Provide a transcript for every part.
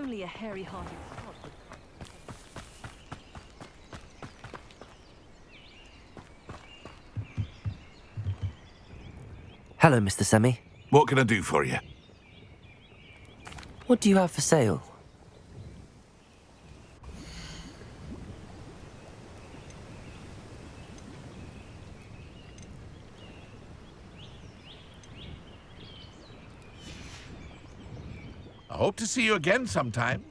Only a hairy-hearted sod would... Hello, Mr. Semi. What can I do for you? What do you have for sale? I hope to see you again sometime.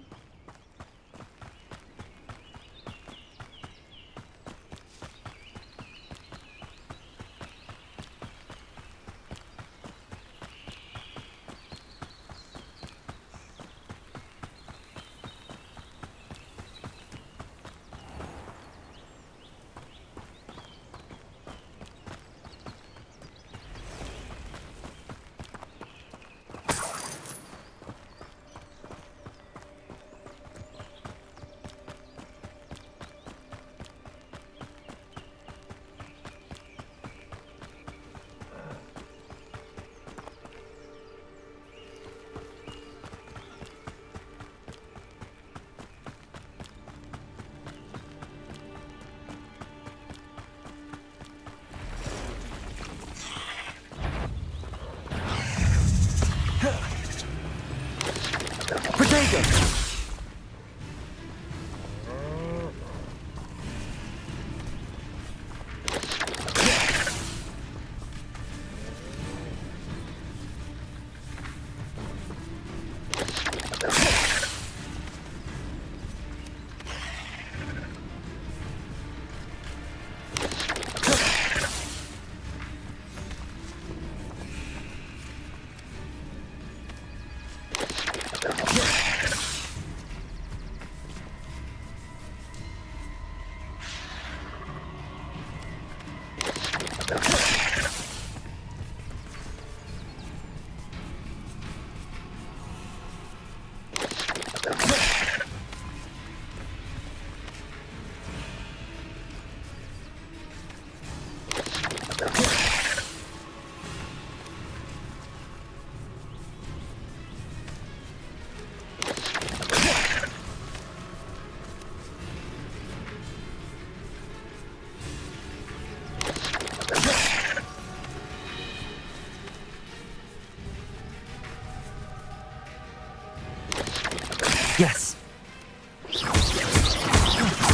Yes.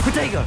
Protego!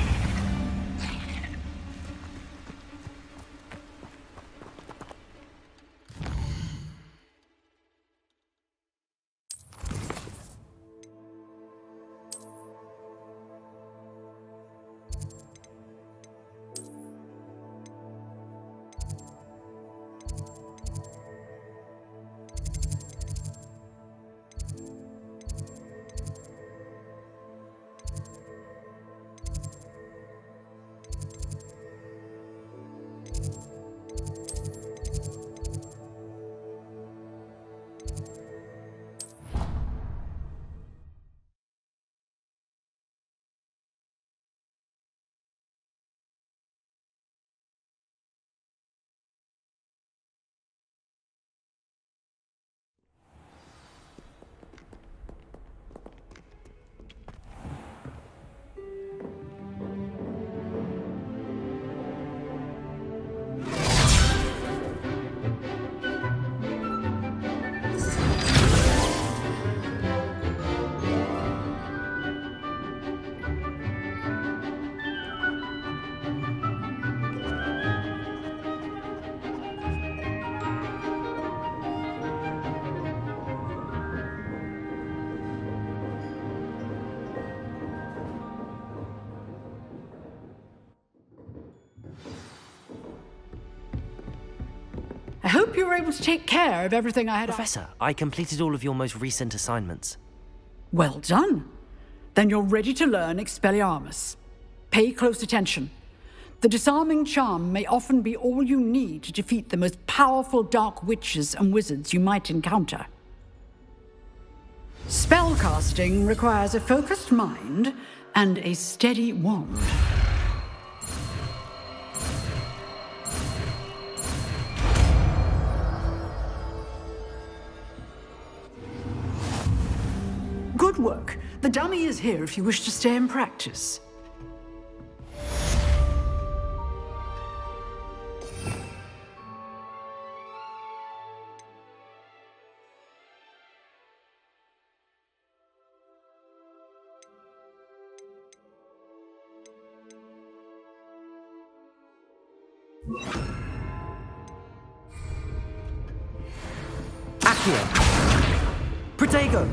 I hope you were able to take care of everything I had. Professor, I completed all of your most recent assignments. Well done. Then you're ready to learn Expelliarmus. Pay close attention. The disarming charm may often be all you need to defeat the most powerful dark witches and wizards you might encounter. Spellcasting requires a focused mind and a steady wand. Good work. The dummy is here if you wish to stay and practice. Accio! Protego!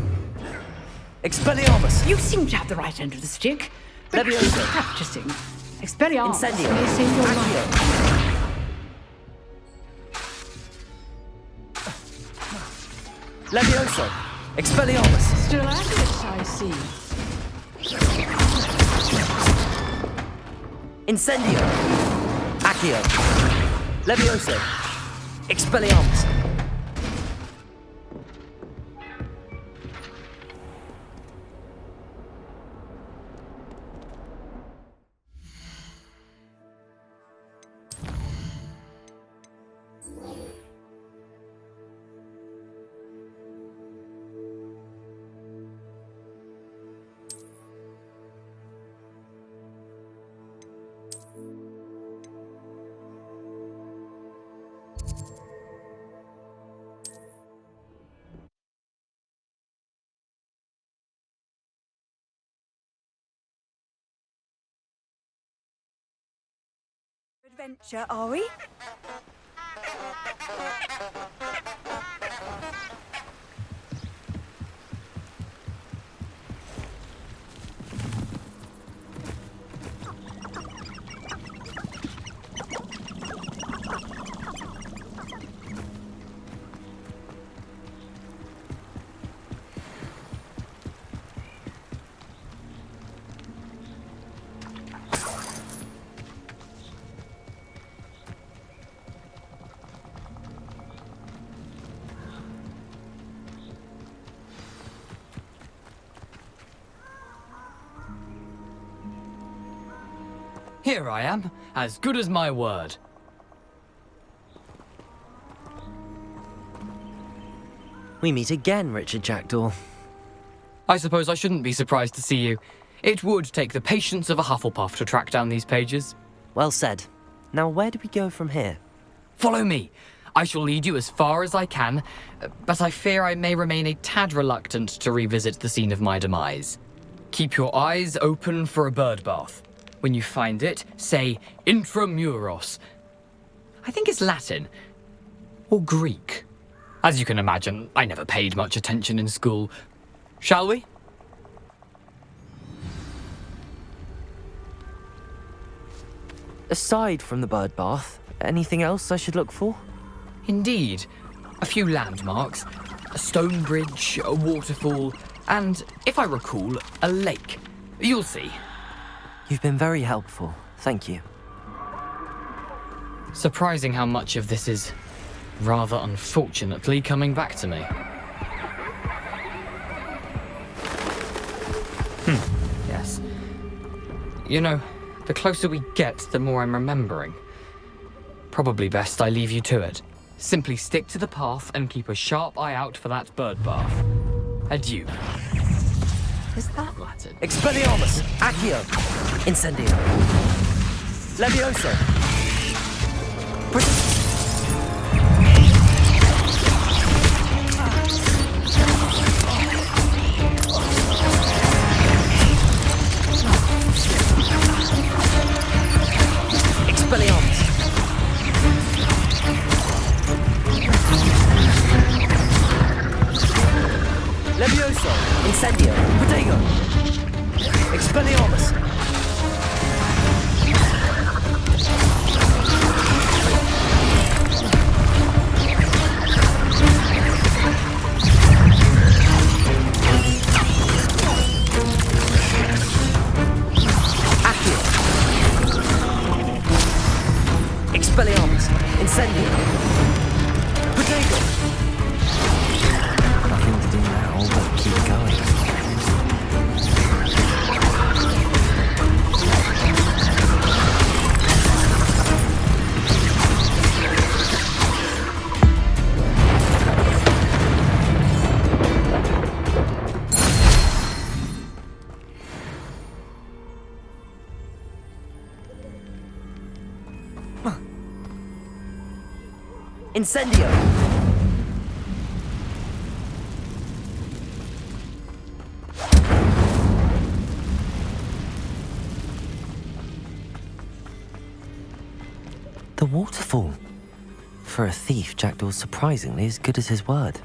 Expelliarmus! You seem to have the right end of the stick. But keep Levioso. practicing. Expelliarmus Incendio. may save your life. Accio! Levioso! Expelliarmus! Still at it, I see. Incendio! Accio! Levioso! Expelliarmus! Adventure, are we? Here I am, as good as my word. We meet again, Richard Jackdaw. I suppose I shouldn't be surprised to see you. It would take the patience of a Hufflepuff to track down these pages. Well said. Now where do we go from here? Follow me. I shall lead you as far as I can, but I fear I may remain a tad reluctant to revisit the scene of my demise. Keep your eyes open for a bird bath. When you find it, say intramuros. I think it's Latin. Or Greek. As you can imagine, I never paid much attention in school. Shall we? Aside from the bird bath, anything else I should look for? Indeed. A few landmarks, a stone bridge, a waterfall, and, if I recall, a lake. You'll see. You've been very helpful. Thank you. Surprising how much of this is, rather unfortunately, coming back to me. Yes. You know, the closer we get, the more I'm remembering. Probably best I leave you to it. Simply stick to the path and keep a sharp eye out for that bird bath. Adieu. Is that Latin? Expelliarmus! Accio! Incendio! Levioso! Expelliarmus! Levioso! Incendio! Protego! Expelliarmus! Accio! Expelliarmus! Incendio! Protego! Nothing to do now but keep going. Incendio! The waterfall. For a thief, Jackdaw's surprisingly as good as his word.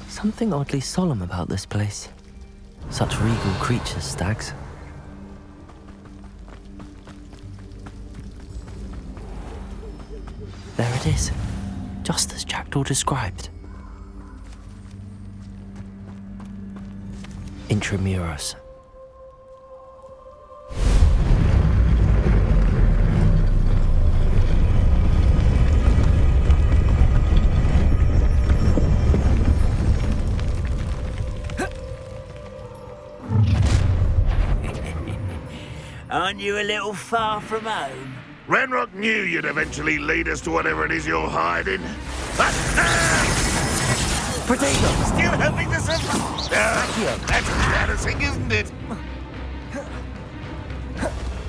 Something oddly solemn about this place. Such regal creatures, stags. There it is, just as Jackdaw described. Intramuros. Aren't you a little far from home? Ranrock knew you'd eventually lead us to whatever it is you're hiding. Protego! Still helping to survive. That's embarrassing, isn't it?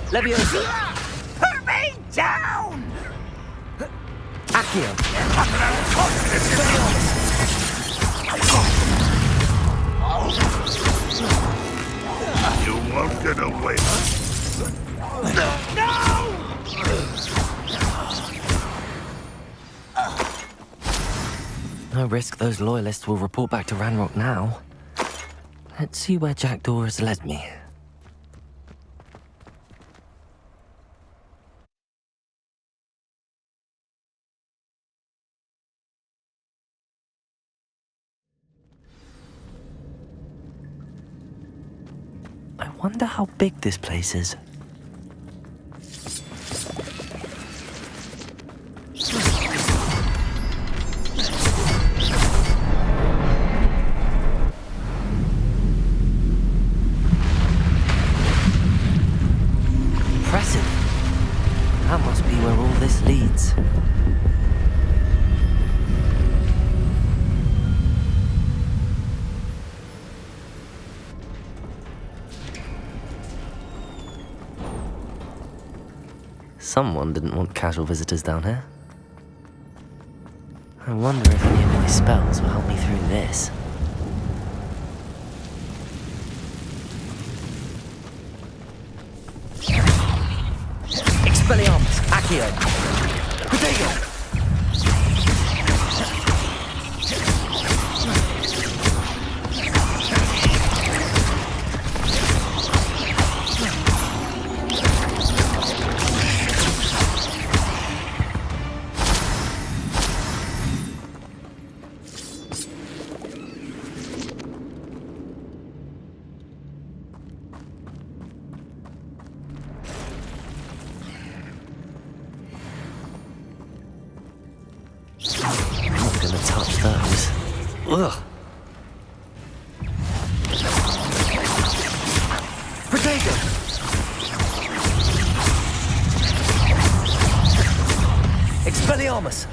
Leviosa! Put me down! Accio! You won't get away. No risk those loyalists will report back to Ranrock now. Let's see where Jackdaw has led me. I wonder how big this place is. Impressive. That must be where all this leads. Someone didn't want casual visitors down here. I wonder if any of my spells will help me through this. Expelliarmus, Accio, Protego! Not gonna touch those. Ugh. Protego! Expelliarmus!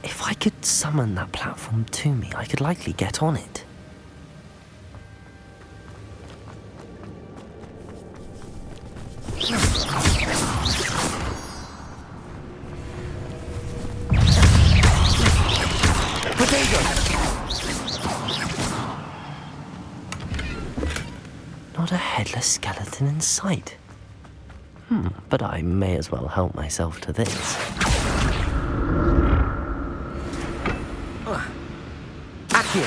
If I could summon that platform to me, I could likely get on it. Not a headless skeleton in sight. But I may as well help myself to this. Accio!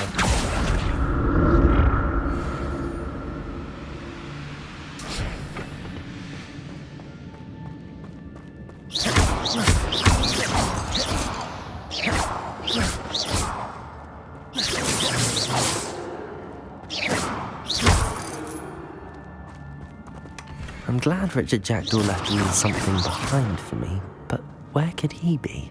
I'm glad Richard Jackdaw left a little something behind for me, but where could he be?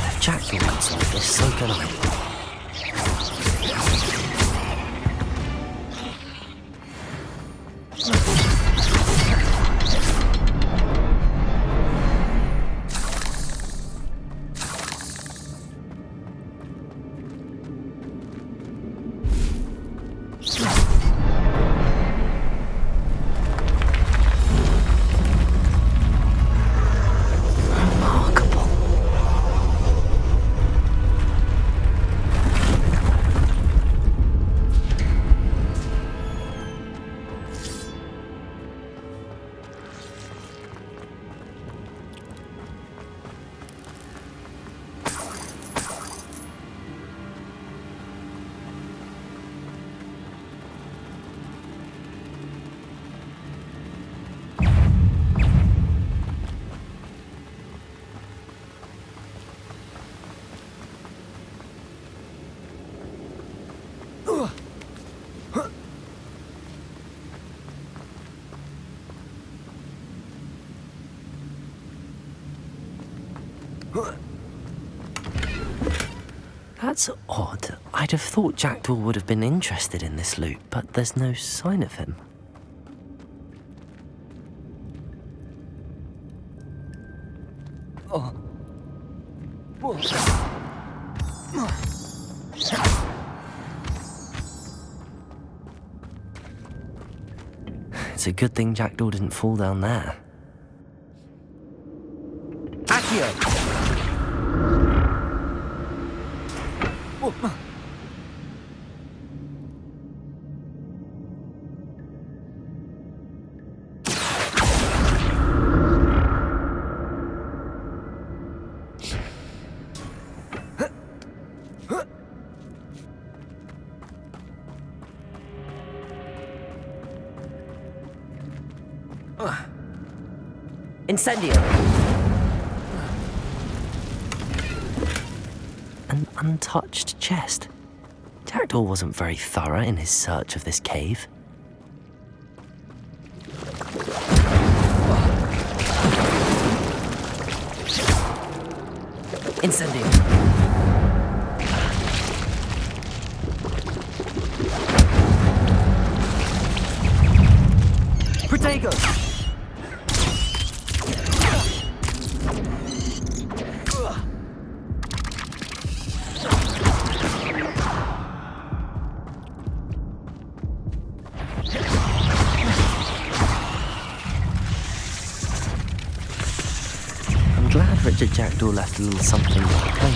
If Jackdaw can solve this, so can I. That's odd. I'd have thought Jackdaw would have been interested in this loot, but there's no sign of him. It's a good thing Jackdaw didn't fall down there. Accio! Incendio! An untouched chest. Jackdaw wasn't very thorough in his search of this cave. Incendio! Protego! Richard Jackdaw left a little something behind,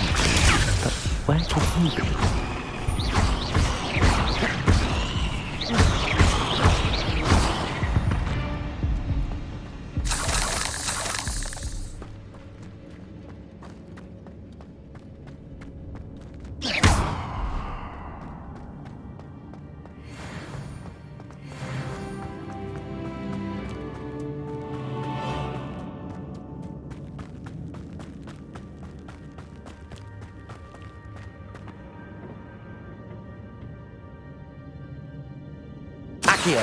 but where could he be? Accio!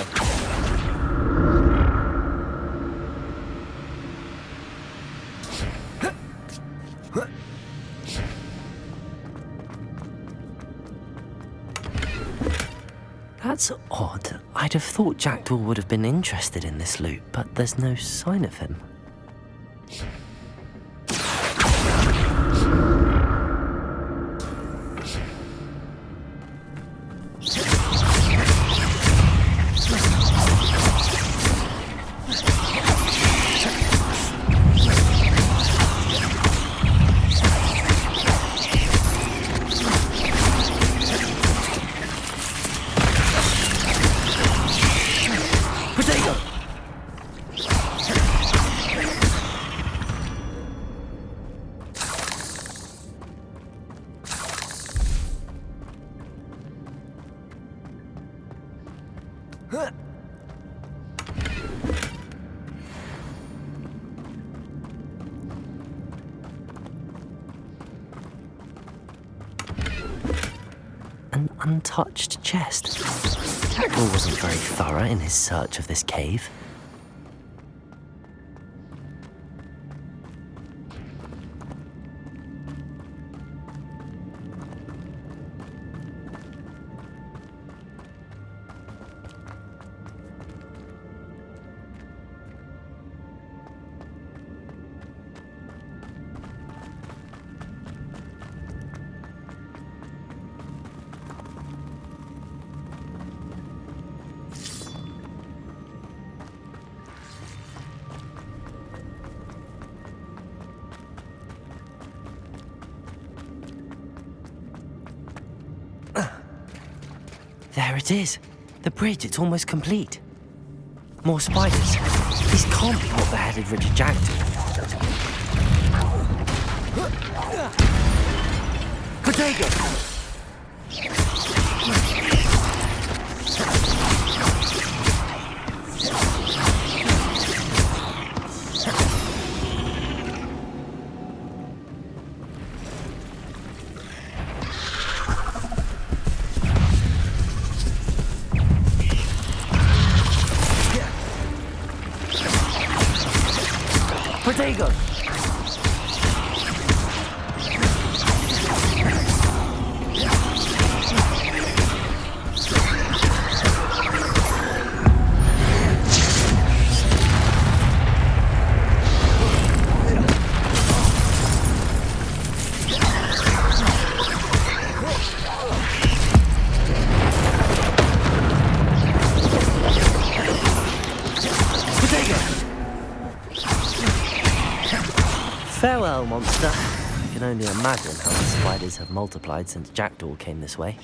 That's odd. I'd have thought Jackdaw would have been interested in this loot, but there's no sign of him. An untouched chest. Jackdaw wasn't very thorough in his search of this cave. There it is. The bridge, it's almost complete. More spiders. These can't be what beheaded Richard Jackdaw. Potato! Potato! Farewell, monster. I can only imagine how the spiders have multiplied since Jackdaw came this way.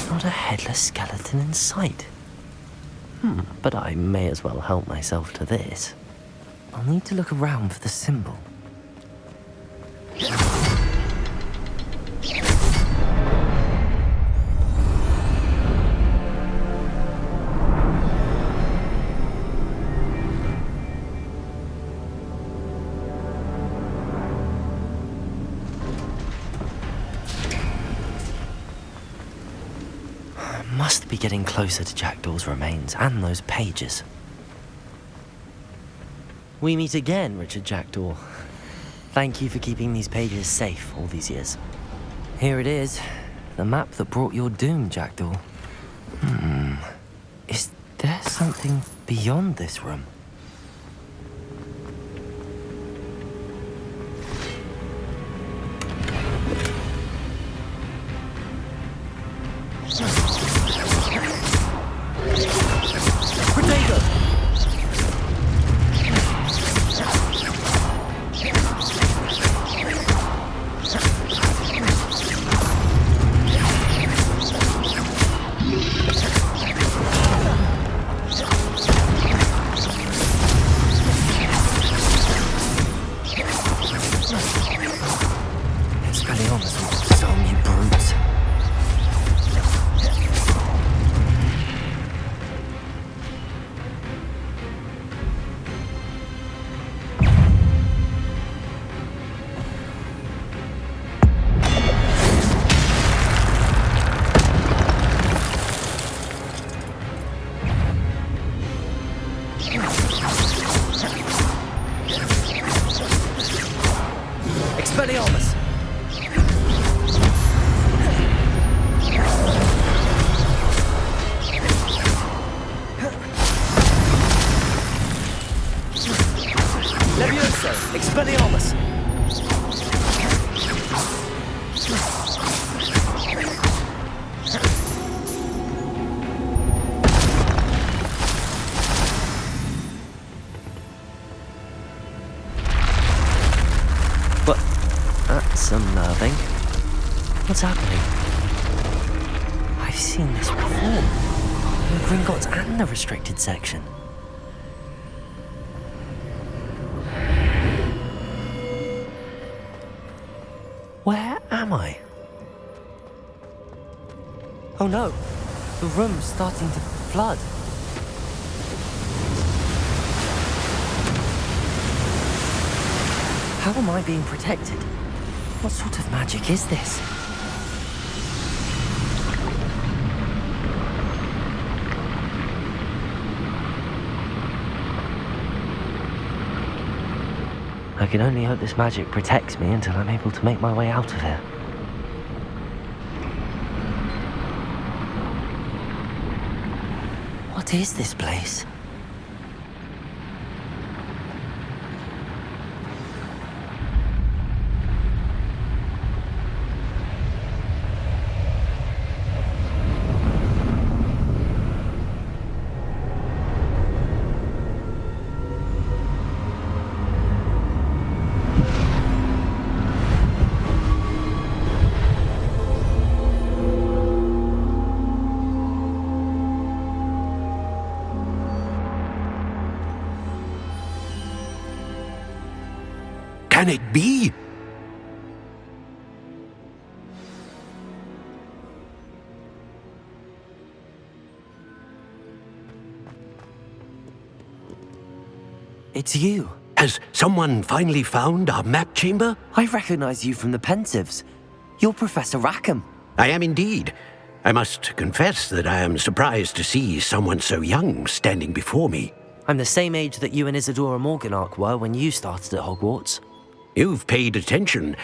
Not a headless skeleton in sight. But I may as well help myself to this. I'll need to look around for the symbol. Must be getting closer to Jackdaw's remains and those pages. We meet again, Richard Jackdaw. Thank you for keeping these pages safe all these years. Here it is, the map that brought your doom, Jackdaw. Is there something beyond this room? Expelliarmus will disown you brutes. unnerving. What's happening? I've seen this before. In the Gringotts and the restricted section. Where am I? Oh no, the room's starting to flood. How am I being protected? What sort of magic is this? I can only hope this magic protects me until I'm able to make my way out of here. What is this place? Can it be? It's you. Has someone finally found our map chamber? I recognize you from the Pensives. You're Professor Rackham. I am indeed. I must confess that I am surprised to see someone so young standing before me. I'm the same age that you and Isadora Morganach were when you started at Hogwarts. You've paid attention,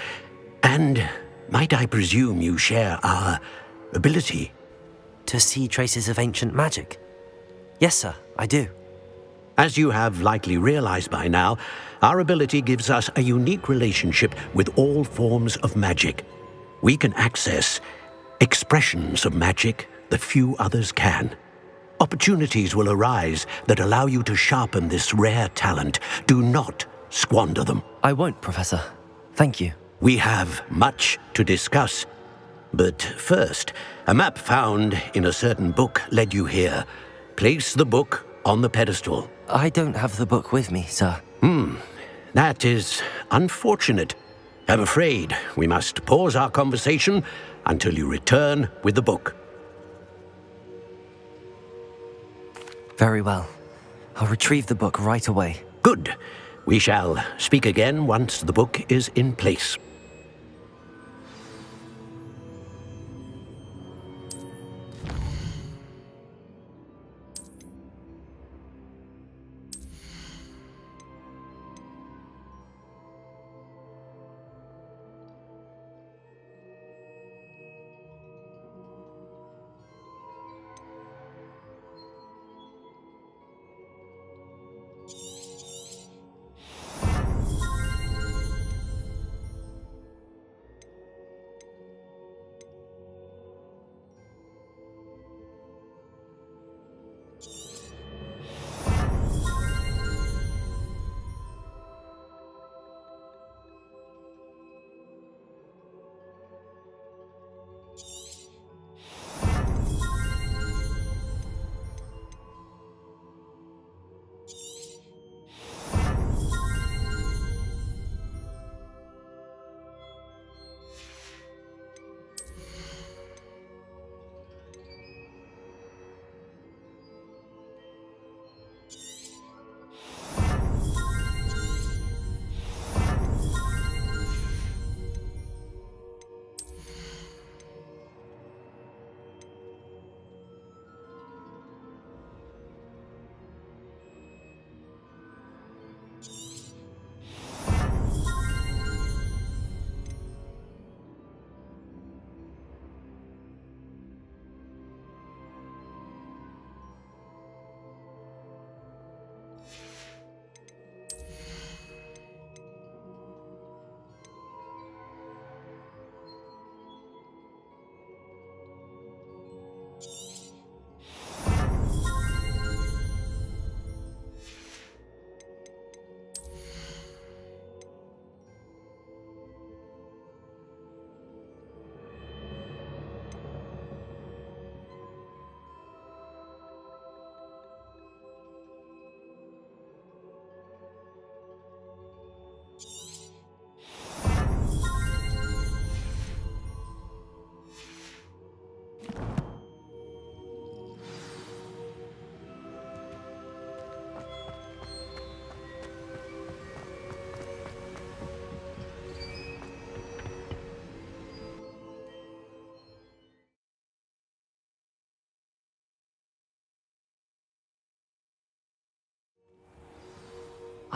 and might I presume you share our ability? To see traces of ancient magic? Yes, sir, I do. As you have likely realized by now, our ability gives us a unique relationship with all forms of magic. We can access expressions of magic that few others can. Opportunities will arise that allow you to sharpen this rare talent. Do not squander them. I won't, Professor. Thank you. We have much to discuss. But first, a map found in a certain book led you here. Place the book on the pedestal. I don't have the book with me, sir. That is unfortunate. I'm afraid we must pause our conversation until you return with the book. Very well. I'll retrieve the book right away. Good. We shall speak again once the book is in place.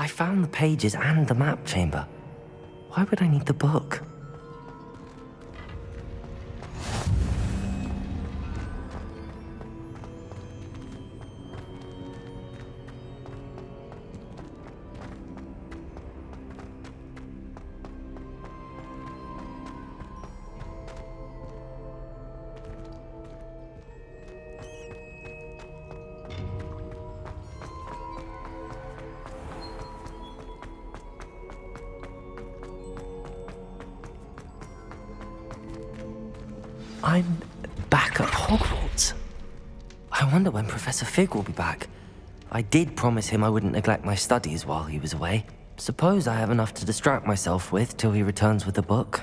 I found the pages and the map chamber. Why would I need the book? I'm back at Hogwarts. I wonder when Professor Fig will be back. I did promise him I wouldn't neglect my studies while he was away. Suppose I have enough to distract myself with till he returns with the book.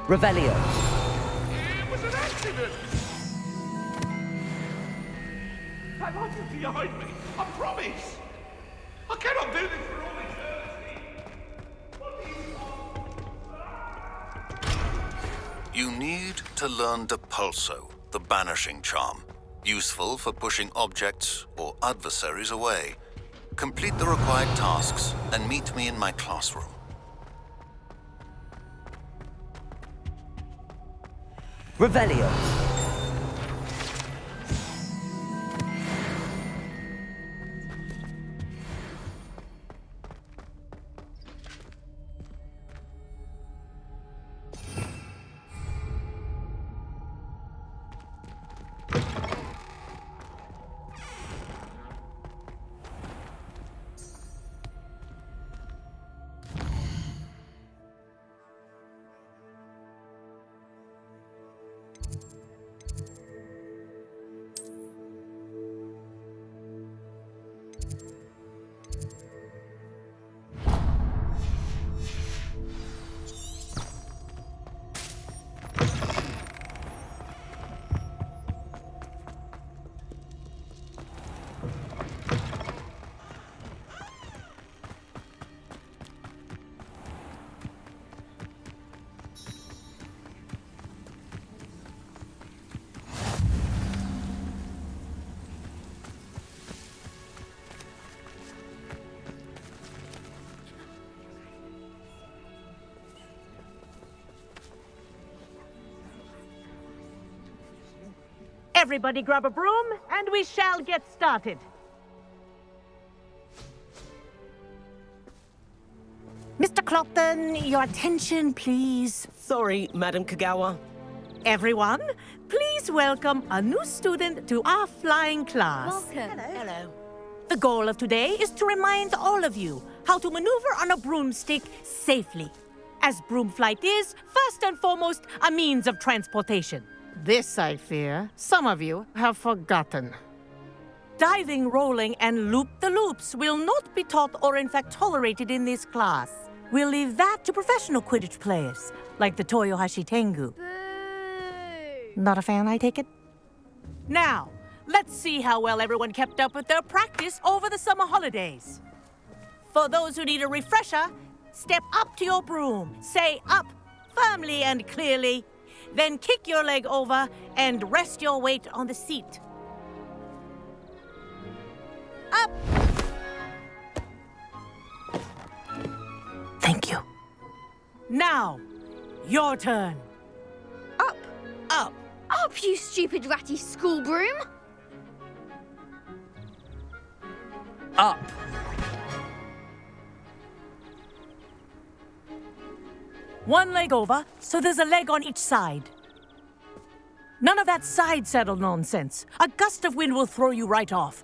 Revelio. It was an accident! I want you behind me, I promise! I cannot do this for all eternity! You need to learn Depulso, the banishing charm, useful for pushing objects or adversaries away. Complete the required tasks and meet me in my classroom. Revelio. Everybody grab a broom, and we shall get started. Mr. Clopton, your attention, please. Sorry, Madam Kagawa. Everyone, please welcome a new student to our flying class. Welcome. Hello. The goal of today is to remind all of you how to maneuver on a broomstick safely, as broom flight is, first and foremost, a means of transportation. This, I fear, some of you have forgotten. Diving, rolling, and loop-the-loops will not be taught or in fact tolerated in this class. We'll leave that to professional Quidditch players, like the Toyohashi Tengu. Boo! Not a fan, I take it? Now, let's see how well everyone kept up with their practice over the summer holidays. For those who need a refresher, step up to your broom, say up firmly and clearly, then kick your leg over and rest your weight on the seat. Up! Thank you. Now, your turn. Up! Up! Up, you stupid ratty school broom! Up. One leg over, so there's a leg on each side. None of that side saddle nonsense. A gust of wind will throw you right off.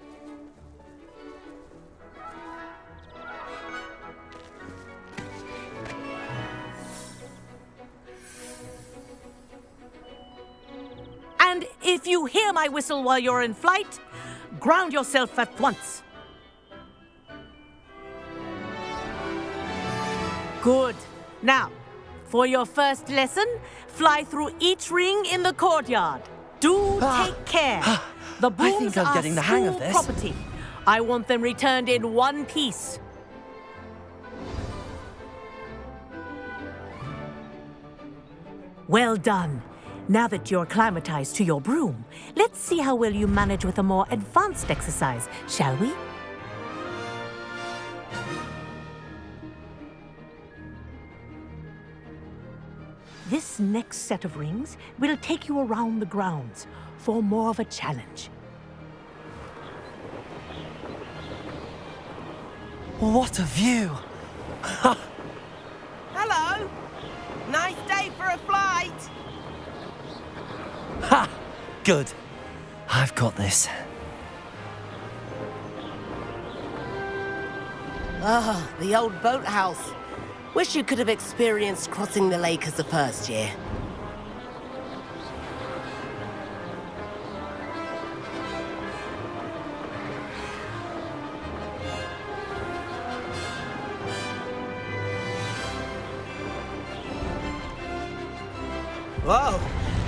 And if you hear my whistle while you're in flight, ground yourself at once. Good. Now, for your first lesson, fly through each ring in the courtyard. Do take care. The brooms think I'm are getting the hang of school this. property. I want them returned in one piece. Well done. Now that you're acclimatized to your broom, let's see how well you manage with a more advanced exercise, shall we? This next set of rings will take you around the grounds for more of a challenge. What a view! Hello. Nice day for a flight. Ha! Good. I've got this. Ah, the old boathouse. Wish you could have experienced crossing the lake as a first year. Whoa,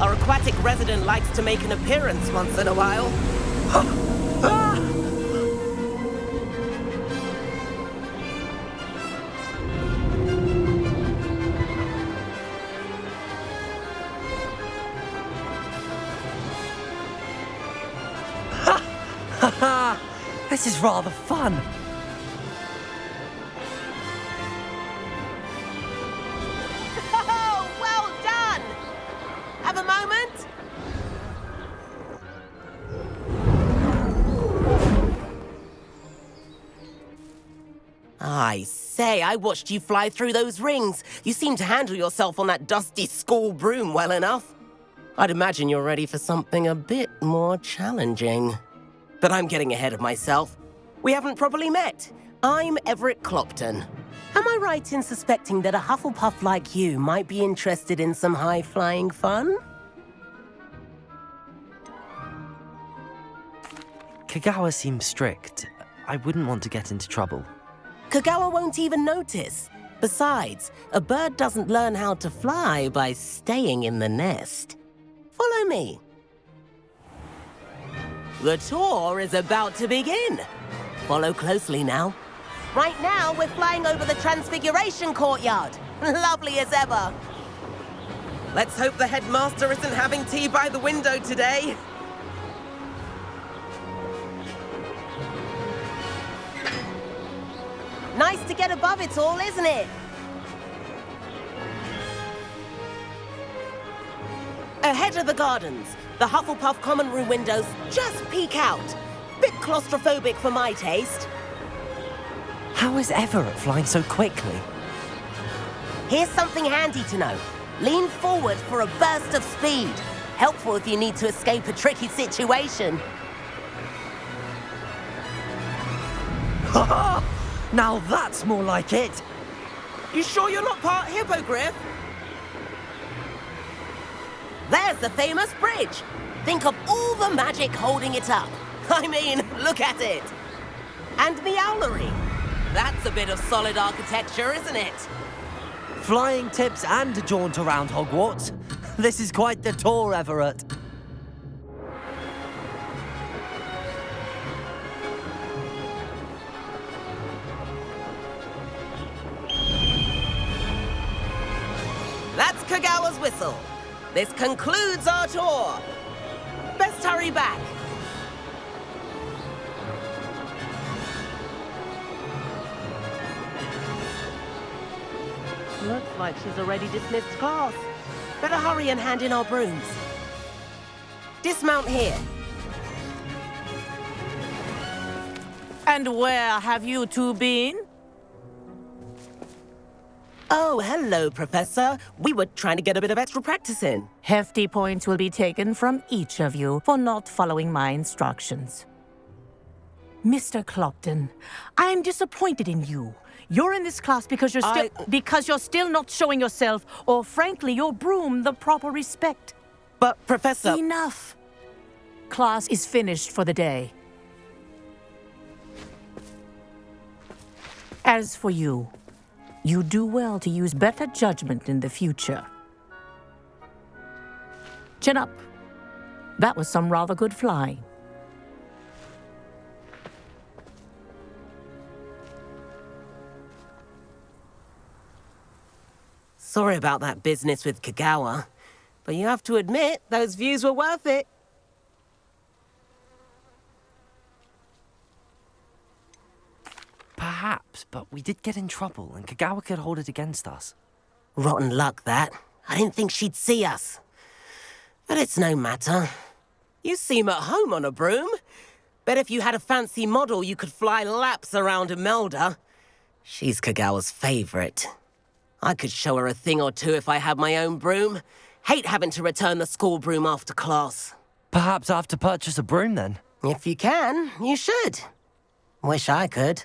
our aquatic resident likes to make an appearance once in a while. This is rather fun. Oh, well done! Have a moment? I say, I watched you fly through those rings. You seem to handle yourself on that dusty school broom well enough. I'd imagine you're ready for something a bit more challenging. But I'm getting ahead of myself. We haven't properly met. I'm Everett Clopton. Am I right in suspecting that a Hufflepuff like you might be interested in some high-flying fun? Kagawa seems strict. I wouldn't want to get into trouble. Kagawa won't even notice. Besides, a bird doesn't learn how to fly by staying in the nest. Follow me. The tour is about to begin. Follow closely now. Right now, we're flying over the Transfiguration Courtyard. Lovely as ever. Let's hope the headmaster isn't having tea by the window today. Nice to get above it all, isn't it? Ahead of the gardens, the Hufflepuff common room windows just peek out. Bit claustrophobic for my taste. How is Everett flying so quickly? Here's something handy to know. Lean forward for a burst of speed. Helpful if you need to escape a tricky situation. Now that's more like it. You sure you're not part hippogriff? There's the famous bridge. Think of all the magic holding it up. I mean, look at it. And the owlery. That's a bit of solid architecture, isn't it? Flying tips and a jaunt around Hogwarts. This is quite the tour, Everett. That's Kagawa's whistle. This concludes our tour. Best hurry back. Looks like she's already dismissed class. Better hurry and hand in our brooms. Dismount here. And where have you two been? Oh, hello, Professor. We were trying to get a bit of extra practice in. Hefty points will be taken from each of you for not following my instructions. Mr. Clopton, I'm disappointed in you. You're in this class because you're still not showing yourself, or frankly, your broom, the proper respect. But, Professor... Enough. Class is finished for the day. As for you, you do well to use better judgment in the future. Chin up. That was some rather good flying. Sorry about that business with Kagawa, but you have to admit, those views were worth it. Perhaps, but we did get in trouble, and Kagawa could hold it against us. Rotten luck, that. I didn't think she'd see us. But it's no matter. You seem at home on a broom. Bet if you had a fancy model, you could fly laps around Imelda. She's Kagawa's favorite. I could show her a thing or two if I had my own broom. Hate having to return the school broom after class. Perhaps I have to purchase a broom then? If you can, you should. Wish I could.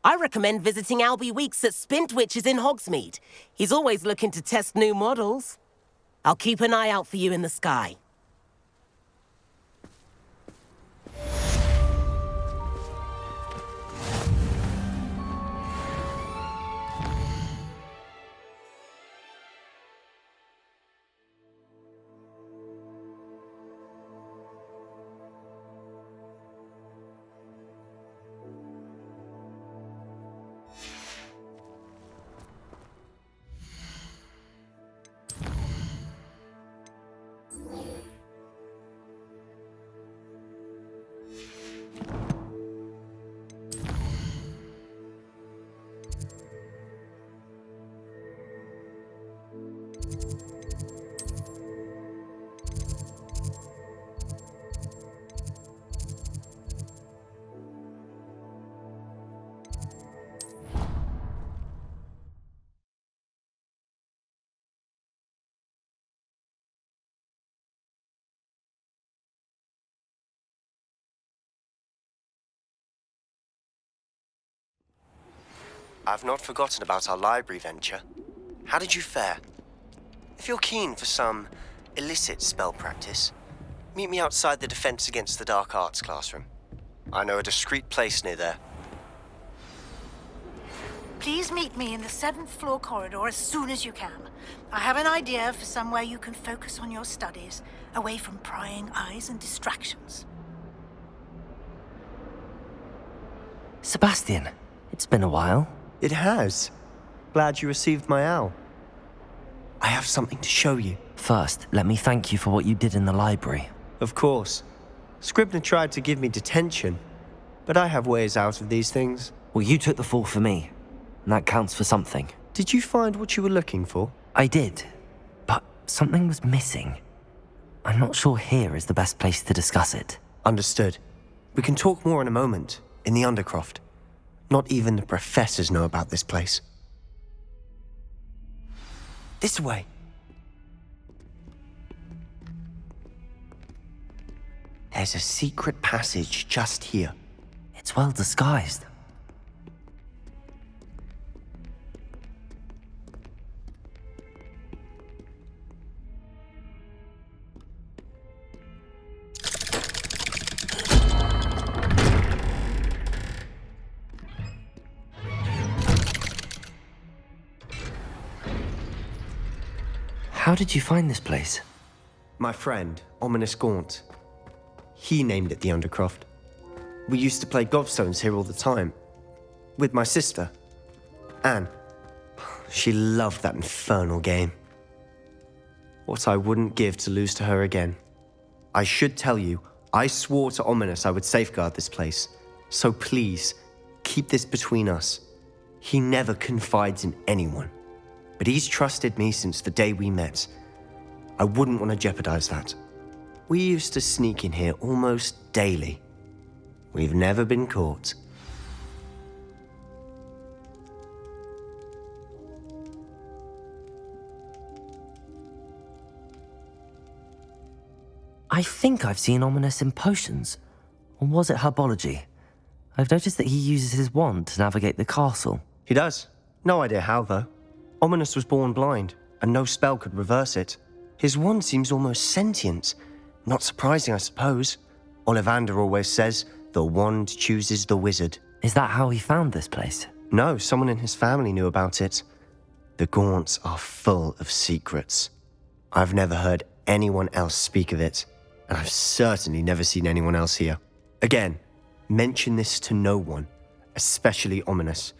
I recommend visiting Albie Weeks at Spint Witches in Hogsmeade. He's always looking to test new models. I'll keep an eye out for you in the sky. I've not forgotten about our library venture. How did you fare? If you're keen for some illicit spell practice, meet me outside the Defense Against the Dark Arts classroom. I know a discreet place near there. Please meet me in the 7th floor corridor as soon as you can. I have an idea for somewhere you can focus on your studies, away from prying eyes and distractions. Sebastian, it's been a while. It has. Glad you received my owl. I have something to show you. First, let me thank you for what you did in the library. Of course. Scribner tried to give me detention, but I have ways out of these things. Well, you took the fall for me, and that counts for something. Did you find what you were looking for? I did, but something was missing. I'm not sure here is the best place to discuss it. Understood. We can talk more in a moment, in the Undercroft. Not even the professors know about this place. This way. There's a secret passage just here. It's well disguised. How did you find this place? My friend, Ominous Gaunt. He named it the Undercroft. We used to play gobstones here all the time. With my sister, Anne. She loved that infernal game. What I wouldn't give to lose to her again. I should tell you, I swore to Ominous I would safeguard this place. So please, keep this between us. He never confides in anyone. But he's trusted me since the day we met. I wouldn't want to jeopardize that. We used to sneak in here almost daily. We've never been caught. I think I've seen Ominous in potions. Or was it herbology? I've noticed that he uses his wand to navigate the castle. He does. No idea how, though. Ominous was born blind, and no spell could reverse it. His wand seems almost sentient. Not surprising, I suppose. Ollivander always says, the wand chooses the wizard. Is that how he found this place? No, someone in his family knew about it. The Gaunts are full of secrets. I've never heard anyone else speak of it, and I've certainly never seen anyone else here. Again, mention this to no one, especially Ominous.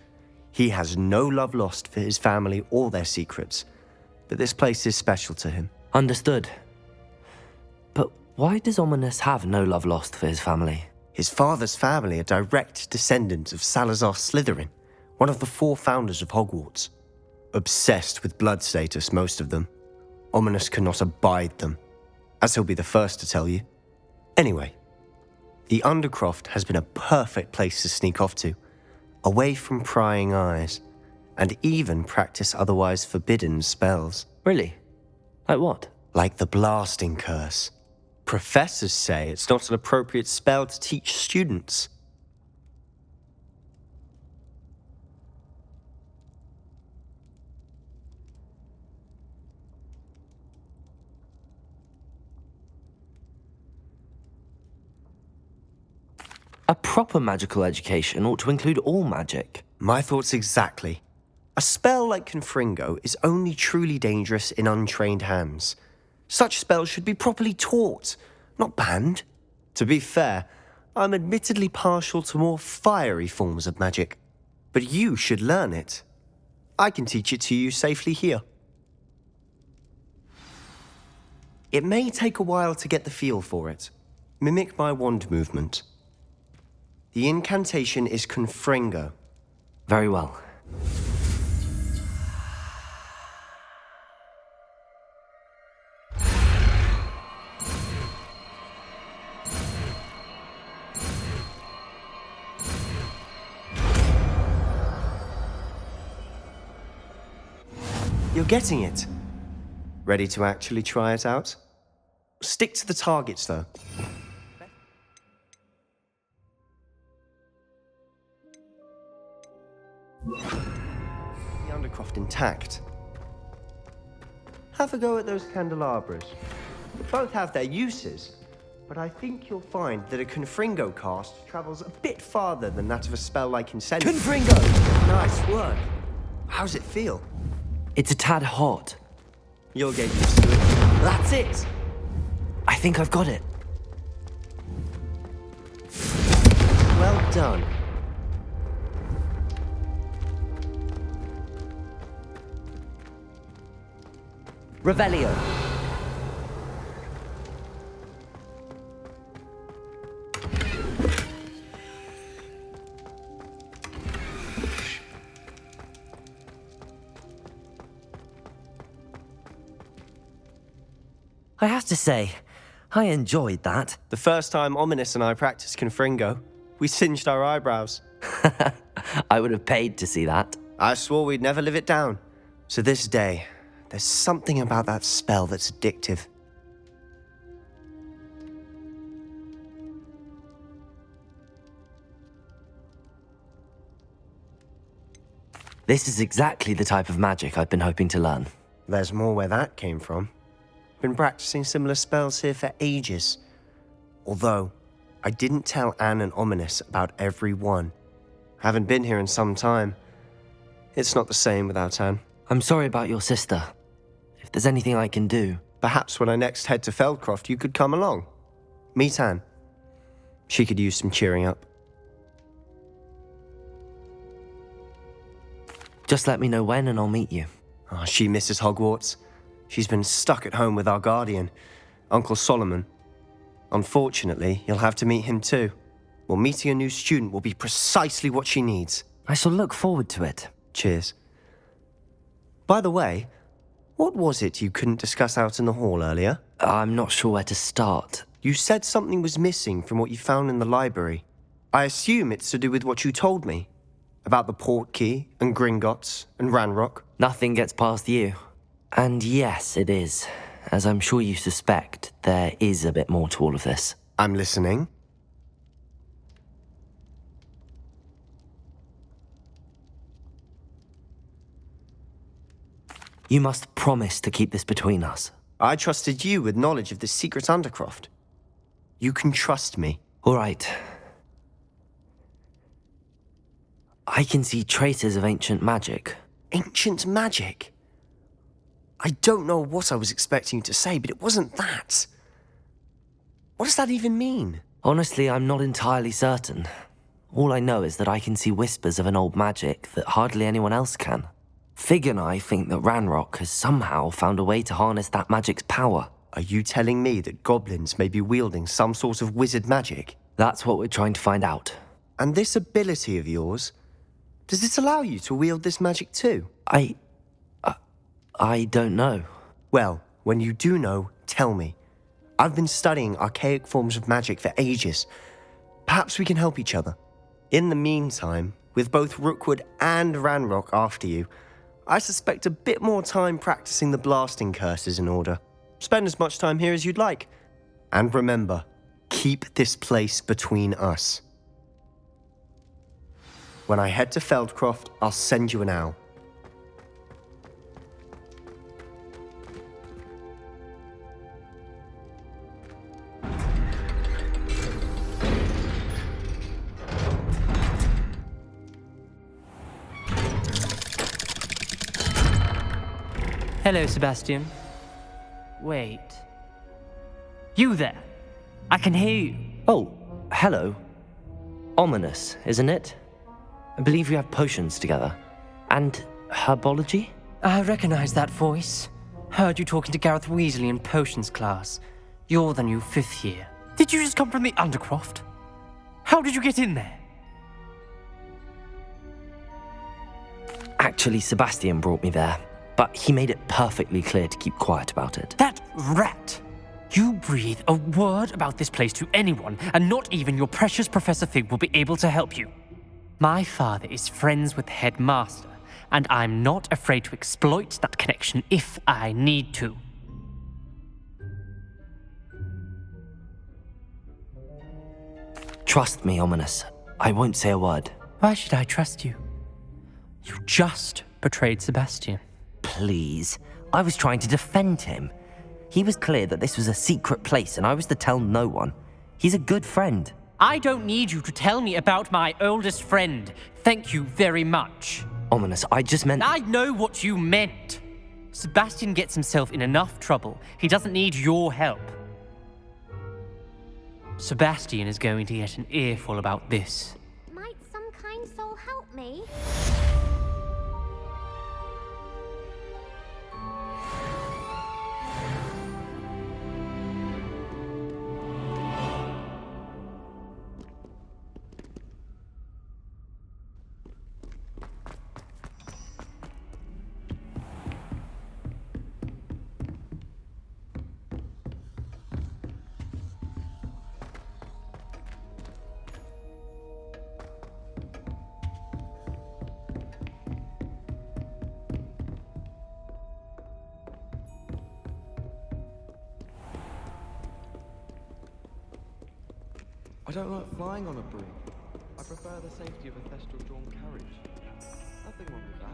He has no love lost for his family or their secrets, but this place is special to him. Understood. But why does Ominous have no love lost for his family? His father's family are direct descendants of Salazar Slytherin, one of the 4 founders of Hogwarts. Obsessed with blood status, most of them. Ominous cannot abide them, as he'll be the first to tell you. Anyway, the Undercroft has been a perfect place to sneak off to, away from prying eyes, and even practice otherwise forbidden spells. Really? Like what? Like the blasting curse. Professors say it's not an appropriate spell to teach students. A proper magical education ought to include all magic. My thoughts exactly. A spell like Confringo is only truly dangerous in untrained hands. Such spells should be properly taught, not banned. To be fair, I'm admittedly partial to more fiery forms of magic. But you should learn it. I can teach it to you safely here. It may take a while to get the feel for it. Mimic my wand movement. The incantation is Confringo. Very well. You're getting it. Ready to actually try it out? Stick to the targets, though. The Undercroft intact. Have a go at those candelabras. Both have their uses, but I think you'll find that a Confringo cast travels a bit farther than that of a spell like Incendio. Confringo! Nice work. How's it feel? It's a tad hot. You'll get used to it. That's it! I think I've got it. Well done. Revelio. I have to say, I enjoyed that. The first time Ominous and I practiced Confringo, we singed our eyebrows. I would have paid to see that. I swore we'd never live it down. To this day, there's something about that spell that's addictive. This is exactly the type of magic I've been hoping to learn. There's more where that came from. Been practicing similar spells here for ages. Although, I didn't tell Anne and Ominous about every one. Haven't been here in some time. It's not the same without Anne. I'm sorry about your sister. If there's anything I can do... Perhaps when I next head to Feldcroft, you could come along. Meet Anne. She could use some cheering up. Just let me know when and I'll meet you. Oh, she misses Hogwarts. She's been stuck at home with our guardian, Uncle Solomon. Unfortunately, you'll have to meet him too. Well, meeting a new student will be precisely what she needs. I shall look forward to it. Cheers. By the way, what was it you couldn't discuss out in the hall earlier? I'm not sure where to start. You said something was missing from what you found in the library. I assume it's to do with what you told me. About the Portkey, and Gringotts, and Ranrock. Nothing gets past you. And yes, it is. As I'm sure you suspect, there is a bit more to all of this. I'm listening. You must promise to keep this between us. I trusted you with knowledge of the secret Undercroft. You can trust me. All right. I can see traces of ancient magic. Ancient magic? I don't know what I was expecting you to say, but it wasn't that. What does that even mean? Honestly, I'm not entirely certain. All I know is that I can see whispers of an old magic that hardly anyone else can. Fig and I think that Ranrock has somehow found a way to harness that magic's power. Are you telling me that goblins may be wielding some sort of wizard magic? That's what we're trying to find out. And this ability of yours, does it allow you to wield this magic too? I don't know. Well, when you do know, tell me. I've been studying archaic forms of magic for ages. Perhaps we can help each other. In the meantime, with both Rookwood and Ranrock after you, I suspect a bit more time practicing the blasting curse is in order. Spend as much time here as you'd like. And remember, keep this place between us. When I head to Feldcroft, I'll send you an owl. Hello, Sebastian. Wait. You there? I can hear you. Oh, hello. Ominous, isn't it? I believe we have potions together. And herbology? I recognize that voice. Heard you talking to Gareth Weasley in potions class. You're the new 5th year. Did you just come from the Undercroft? How did you get in there? Actually, Sebastian brought me there, but he made it perfectly clear to keep quiet about it. That rat! You breathe a word about this place to anyone, and not even your precious Professor Fig will be able to help you. My father is friends with the headmaster, and I'm not afraid to exploit that connection if I need to. Trust me, Ominous. I won't say a word. Why should I trust you? You just betrayed Sebastian. Please. I was trying to defend him. He was clear that this was a secret place and I was to tell no one. He's a good friend. I don't need you to tell me about my oldest friend. Thank you very much. Ominous, I just meant... I know what you meant. Sebastian gets himself in enough trouble. He doesn't need your help. Sebastian is going to get an earful about this. Might some kind soul help me? I don't like flying on a broom. I prefer the safety of a thestral-drawn carriage. Nothing wrong with that.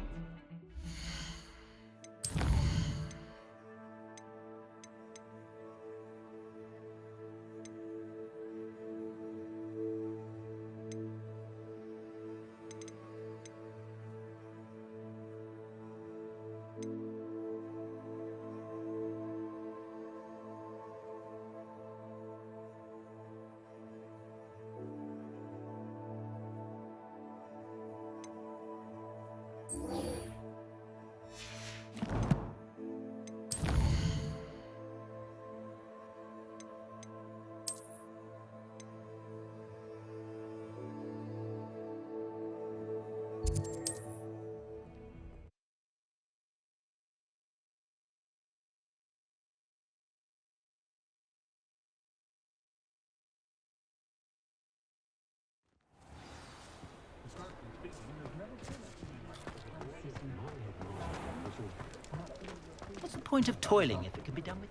What's the point of toiling if it can be done with...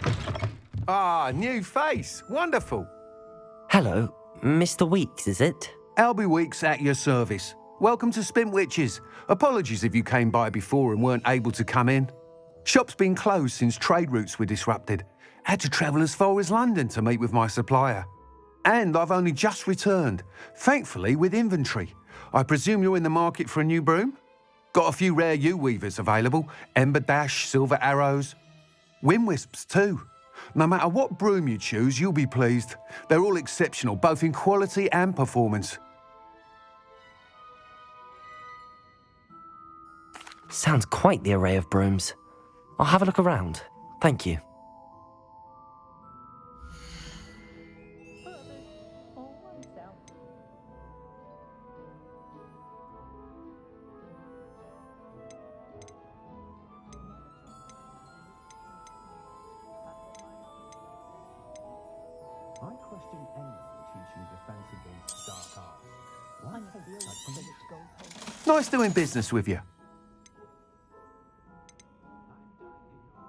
Ah, new face. Wonderful. Hello, Mr. Weeks, is it? Albie Weeks at your service. Welcome to Spintwitches. Apologies if you came by before and weren't able to come in. Shop's been closed since trade routes were disrupted. Had to travel as far as London to meet with my supplier. And I've only just returned, thankfully with inventory. I presume you're in the market for a new broom? Got a few rare U-weavers available, Ember Dash, Silver Arrows. Wind Wisps too. No matter what broom you choose, you'll be pleased. They're all exceptional, both in quality and performance. Sounds quite the array of brooms. I'll have a look around. Thank you. I question anyone teaching defense against dark arts. Nice doing business with you.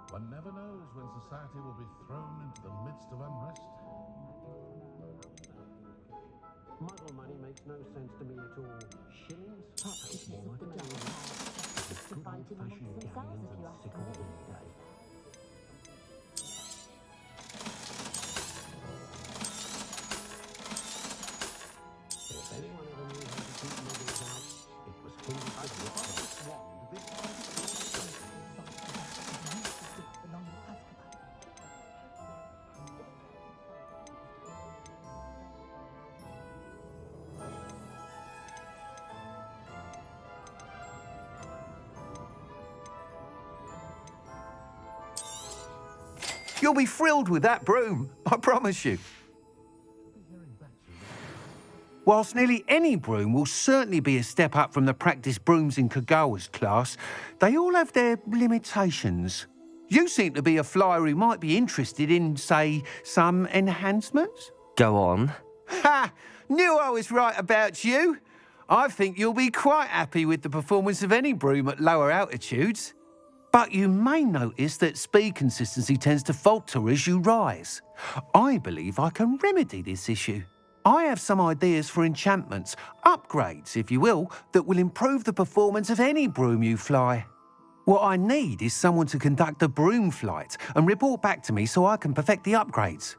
One never knows when society will be thrown into the midst of unrest. Muggle money makes no sense to me at all. Shillings? More like an hour. Good old-fashioned galleons and sickle day. If anyone ever knew how to keep muggles out, it was him. I swanned this You'll be thrilled with that broom, I promise you. Whilst nearly any broom will certainly be a step up from the practice brooms in Kagawa's class, they all have their limitations. You seem to be a flyer who might be interested in, say, some enhancements? Go on. Ha! Knew I was right about you. I think you'll be quite happy with the performance of any broom at lower altitudes. But you may notice that speed consistency tends to falter as you rise. I believe I can remedy this issue. I have some ideas for enchantments, upgrades, if you will, that will improve the performance of any broom you fly. What I need is someone to conduct a broom flight and report back to me so I can perfect the upgrades.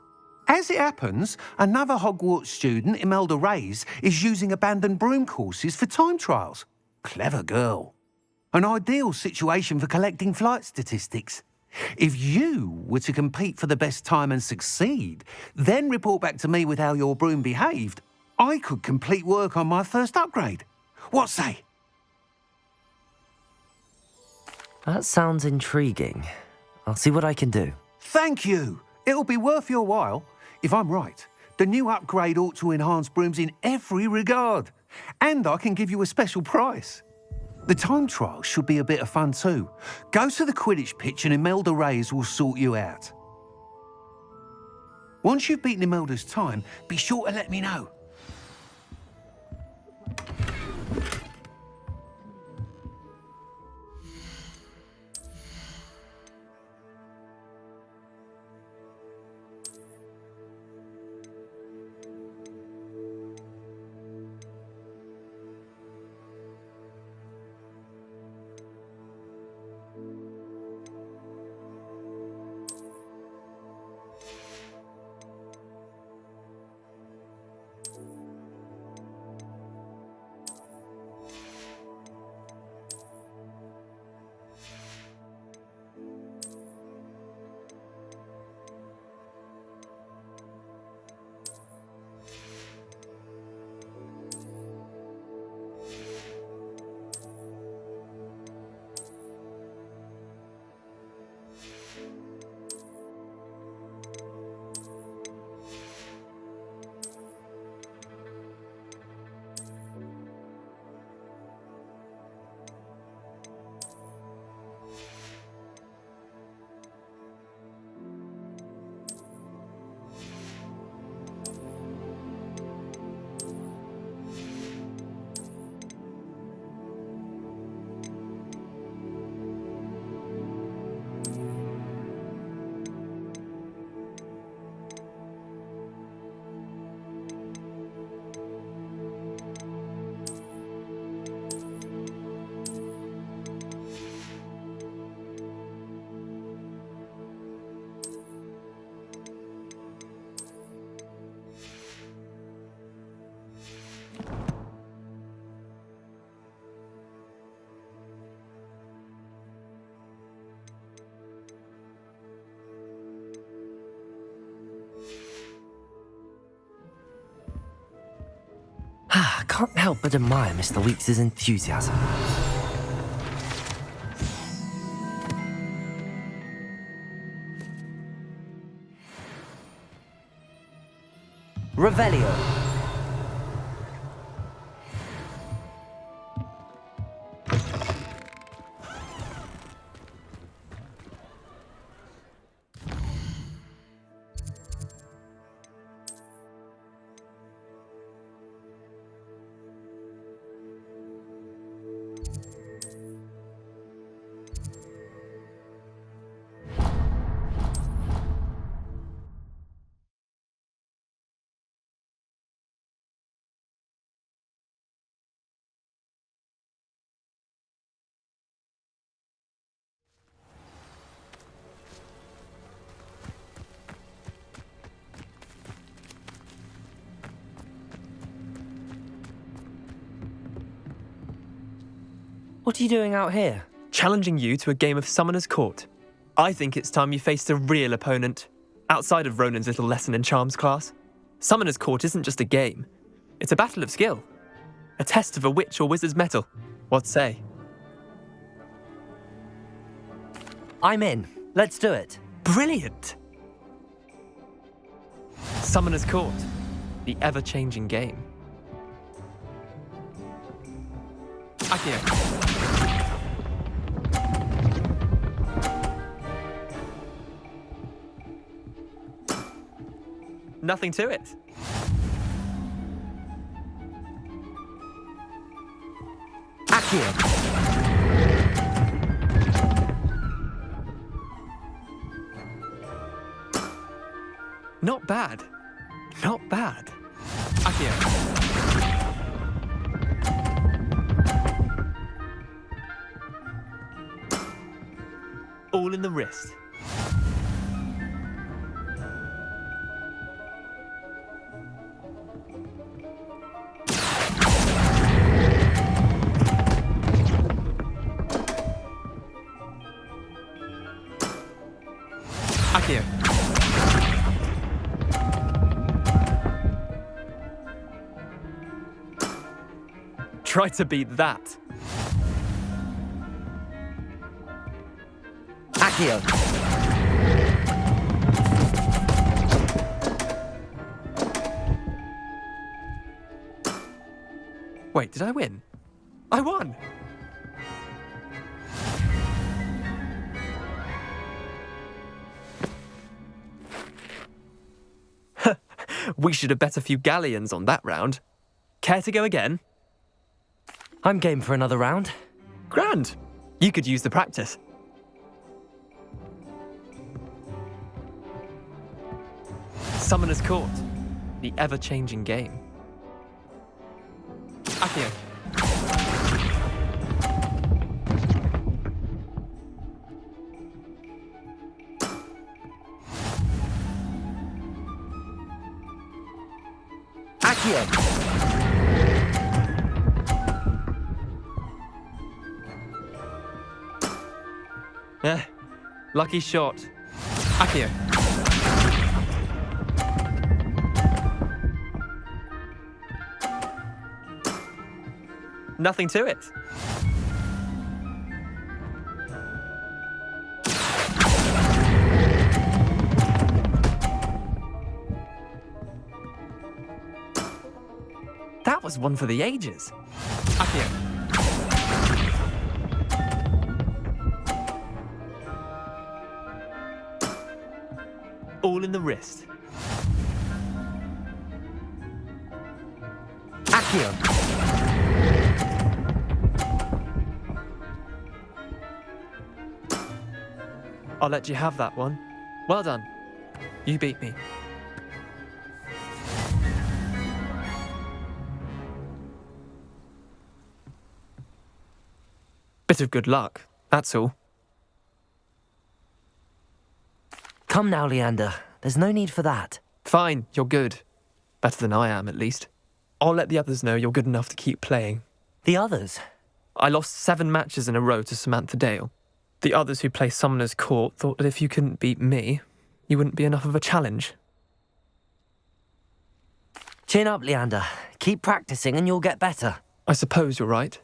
As it happens, another Hogwarts student, Imelda Reyes, is using abandoned broom courses for time trials. Clever girl. An ideal situation for collecting flight statistics. If you were to compete for the best time and succeed, then report back to me with how your broom behaved, I could complete work on my first upgrade. What say? That sounds intriguing. I'll see what I can do. Thank you. It'll be worth your while. If I'm right, the new upgrade ought to enhance brooms in every regard. And I can give you a special price. The time trial should be a bit of fun too. Go to the Quidditch pitch and Imelda Reyes will sort you out. Once you've beaten Imelda's time, be sure to let me know. I can't help but admire Mr. Weeks' enthusiasm. Revelio. What are you doing out here? Challenging you to a game of Summoner's Court. I think it's time you faced a real opponent, outside of Ronan's little lesson in charms class. Summoner's Court isn't just a game. It's a battle of skill. A test of a witch or wizard's mettle. What say? I'm in. Let's do it. Brilliant! Summoner's Court. The ever-changing game. Akio. Nothing to it. Akio. Not bad. Not bad. Akio. All in the wrist. Akio. Try to beat that. Akio. Wait, did I win? I won! We should have bet a few galleons on that round. Care to go again? I'm game for another round. Grand! You could use the practice. Summoner's Court. The ever-changing game. Akio. Akio. Lucky shot. Akio. Nothing to it. That was one for the ages. Akio. All in the wrist. Akio. I'll let you have that one. Well done. You beat me. Bit of good luck, that's all. Come now, Leander. There's no need for that. Fine, you're good. Better than I am, at least. I'll let the others know you're good enough to keep playing. The others? I lost 7 matches in a row to Samantha Dale. The others who play Summoner's Court thought that if you couldn't beat me, you wouldn't be enough of a challenge. Chin up, Leander. Keep practicing and you'll get better. I suppose you're right.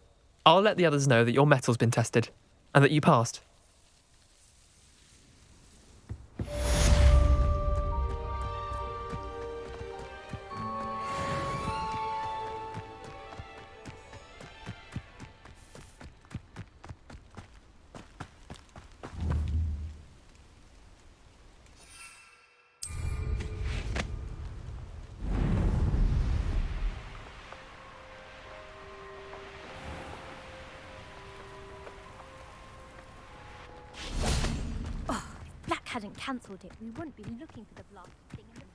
I'll let the others know that your metal's been tested, and that you passed. hadn't cancelled it, we wouldn't be looking for the blast thing in the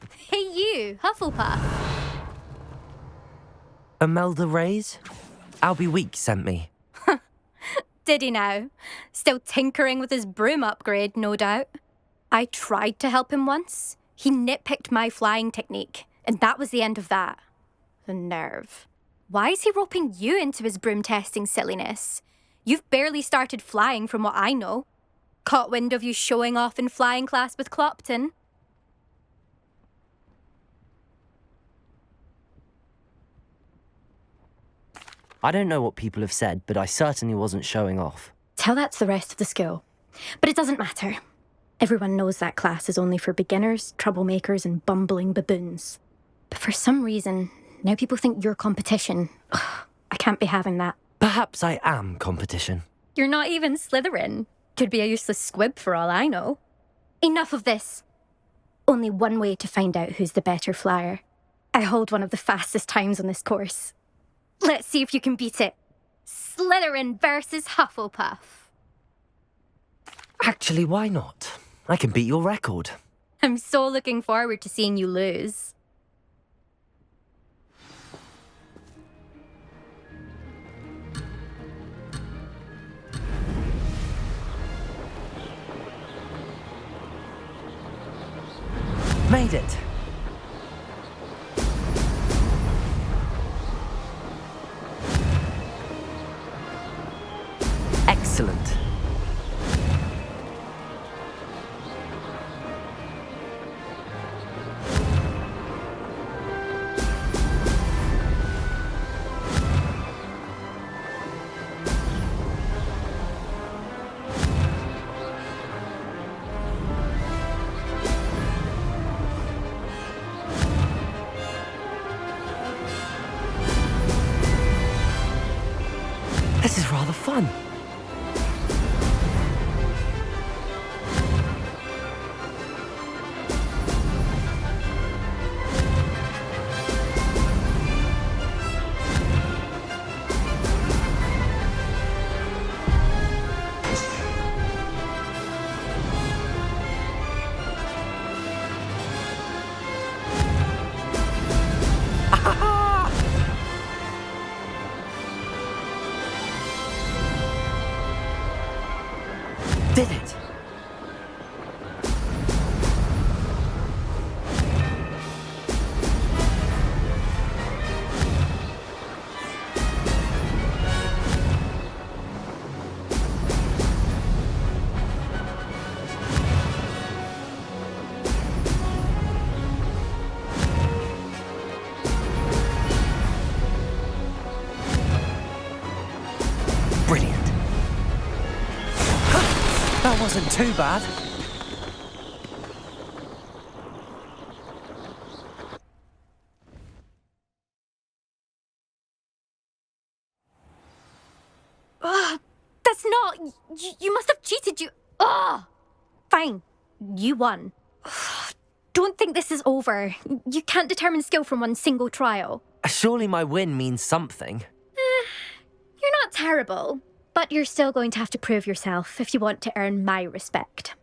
first. Hey you, Hufflepuff. Imelda Reyes? Albie Weeks sent me. Did he now? Still tinkering with his broom upgrade, no doubt. I tried to help him once. He nitpicked my flying technique, and that was the end of that. The nerve. Why is he roping you into his broom testing silliness? You've barely started flying from what I know. Caught wind of you showing off in flying class with Clopton. I don't know what people have said, but I certainly wasn't showing off. Tell that to the rest of the school. But it doesn't matter. Everyone knows that class is only for beginners, troublemakers, and bumbling baboons. But for some reason, now people think you're competition. Ugh, I can't be having that. Perhaps I am competition. You're not even Slytherin. Could be a useless squib for all I know. Enough of this. Only one way to find out who's the better flyer. I hold one of the fastest times on this course. Let's see if you can beat it. Slytherin versus Hufflepuff. Actually, why not? I can beat your record. I'm so looking forward to seeing you lose. Made it. Excellent. This is rather fun. Did it! Brilliant. That wasn't too bad. Ugh, that's not... You must have cheated, you... Ugh! Fine. You won. Ugh, don't think this is over. You can't determine skill from one single trial. Surely my win means something. You're not terrible, but you're still going to have to prove yourself if you want to earn my respect.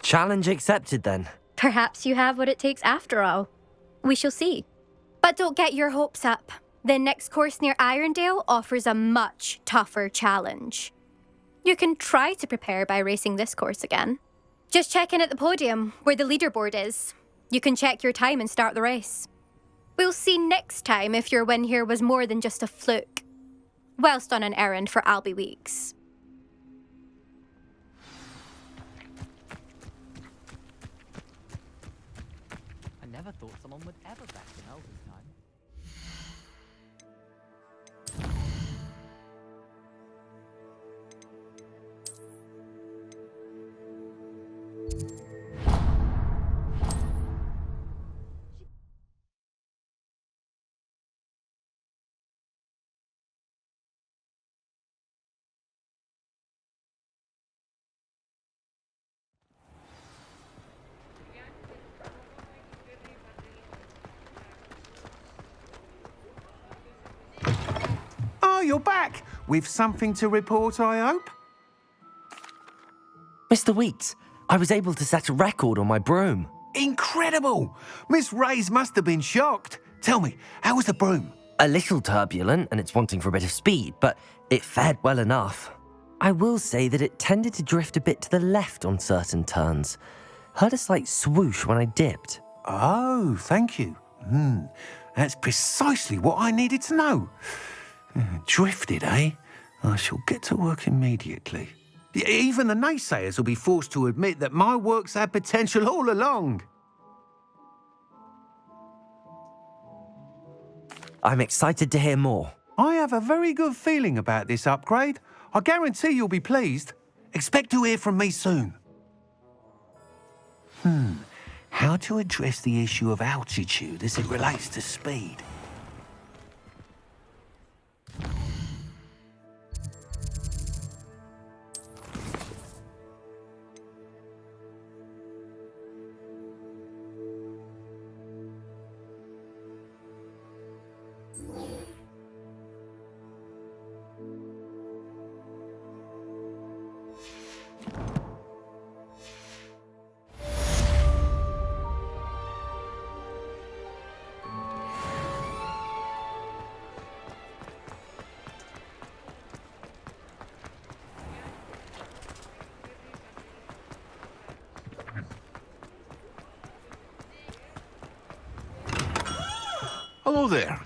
Challenge accepted then. Perhaps you have what it takes after all. We shall see. But don't get your hopes up. The next course near Irondale offers a much tougher challenge. You can try to prepare by racing this course again. Just check in at the podium, where the leaderboard is. You can check your time and start the race. We'll see next time if your win here was more than just a fluke. Whilst on an errand for Albie Weeks. I never thought someone would ever back in Elvis time. you're back. With something to report, I hope? Mr. Weeks, I was able to set a record on my broom. Incredible! Miss Reyes must have been shocked. Tell me, how was the broom? A little turbulent, and it's wanting for a bit of speed, but it fared well enough. I will say that it tended to drift a bit to the left on certain turns. Heard a slight swoosh when I dipped. Oh, thank you. That's precisely what I needed to know. Drifted, eh? I shall get to work immediately. Even the naysayers will be forced to admit that my work's had potential all along. I'm excited to hear more. I have a very good feeling about this upgrade. I guarantee you'll be pleased. Expect to hear from me soon. How to address the issue of altitude as it relates to speed? Hello there.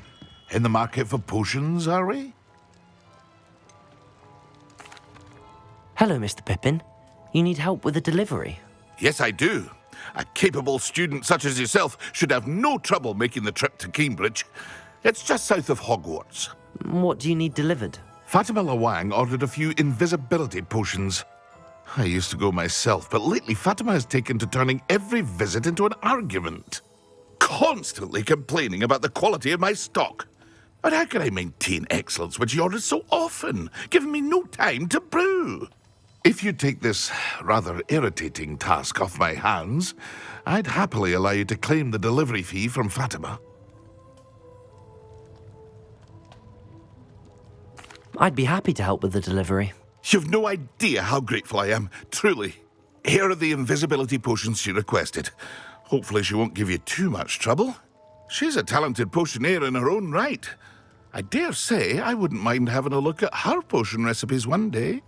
In the market for potions, are we? Hello, Mr. Pippin. You need help with a delivery? Yes, I do. A capable student such as yourself should have no trouble making the trip to Cambridge. It's just south of Hogwarts. What do you need delivered? Fatima Lawang ordered a few invisibility potions. I used to go myself, but lately Fatima has taken to turning every visit into an argument. Constantly complaining about the quality of my stock. But how can I maintain excellence when she orders so often, giving me no time to brew? If you take this rather irritating task off my hands, I'd happily allow you to claim the delivery fee from Fatima. I'd be happy to help with the delivery. You've no idea how grateful I am, truly. Here are the invisibility potions she requested. Hopefully she won't give you too much trouble. She's a talented potioneer in her own right. I dare say I wouldn't mind having a look at her potion recipes one day.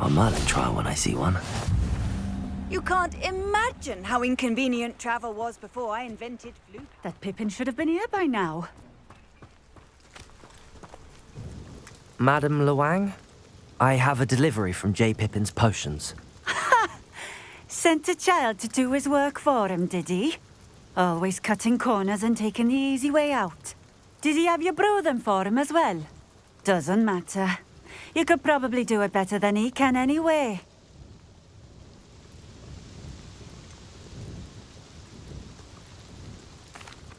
a Merlin trial when I see one. You can't imagine how inconvenient travel was before I invented flute. That Pippin should have been here by now. Madame Luang, I have a delivery from J. Pippin's potions. Sent a child to do his work for him, did he? Always cutting corners and taking the easy way out. Did he have you brew them for him as well? Doesn't matter. You could probably do it better than he can anyway.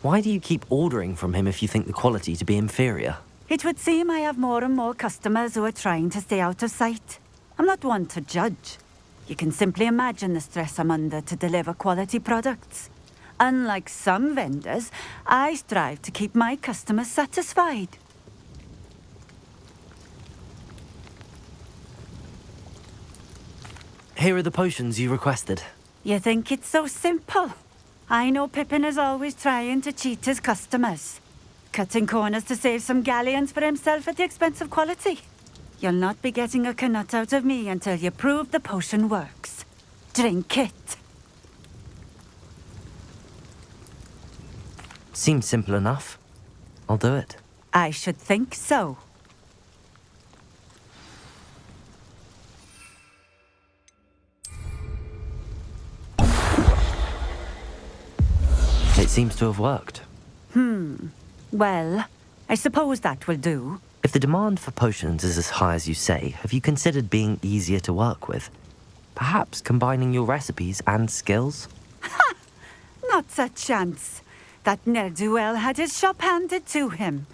Why do you keep ordering from him if you think the quality to be inferior? It would seem I have more and more customers who are trying to stay out of sight. I'm not one to judge. You can simply imagine the stress I'm under to deliver quality products. Unlike some vendors, I strive to keep my customers satisfied. Here are the potions you requested. You think it's so simple? I know Pippin is always trying to cheat his customers. Cutting corners to save some galleons for himself at the expense of quality. You'll not be getting a canut out of me until you prove the potion works. Drink it. Seems simple enough. I'll do it. I should think so. It seems to have worked. Well, I suppose that will do. If the demand for potions is as high as you say, have you considered being easier to work with? Perhaps combining your recipes and skills? Not a chance. That ne'er-do-well had his shop handed to him.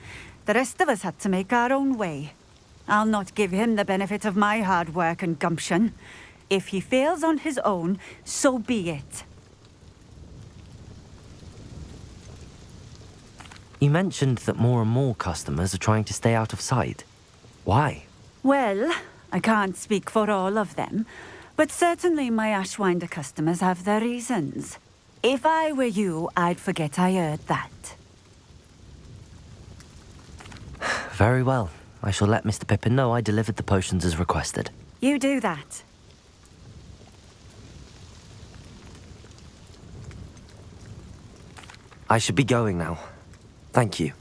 The rest of us had to make our own way. I'll not give him the benefit of my hard work and gumption. If he fails on his own, so be it. You mentioned that more and more customers are trying to stay out of sight. Why? Well, I can't speak for all of them, but certainly my Ashwinder customers have their reasons. If I were you, I'd forget I heard that. Very well. I shall let Mr. Pippin know I delivered the potions as requested. You do that. I should be going now. Thank you.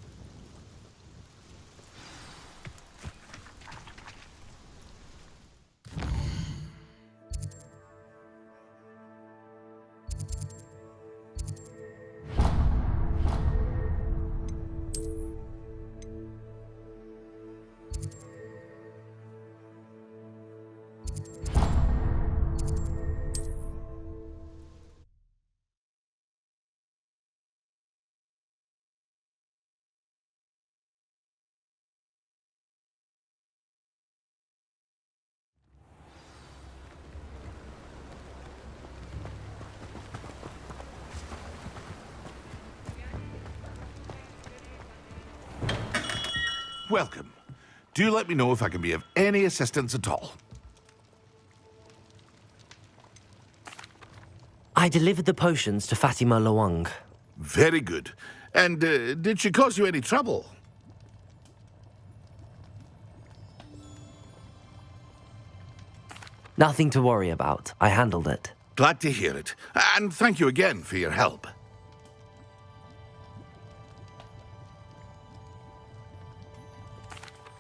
Welcome. Do let me know if I can be of any assistance at all. I delivered the potions to Fatima Luang. Very good. And did she cause you any trouble? Nothing to worry about. I handled it. Glad to hear it. And thank you again for your help.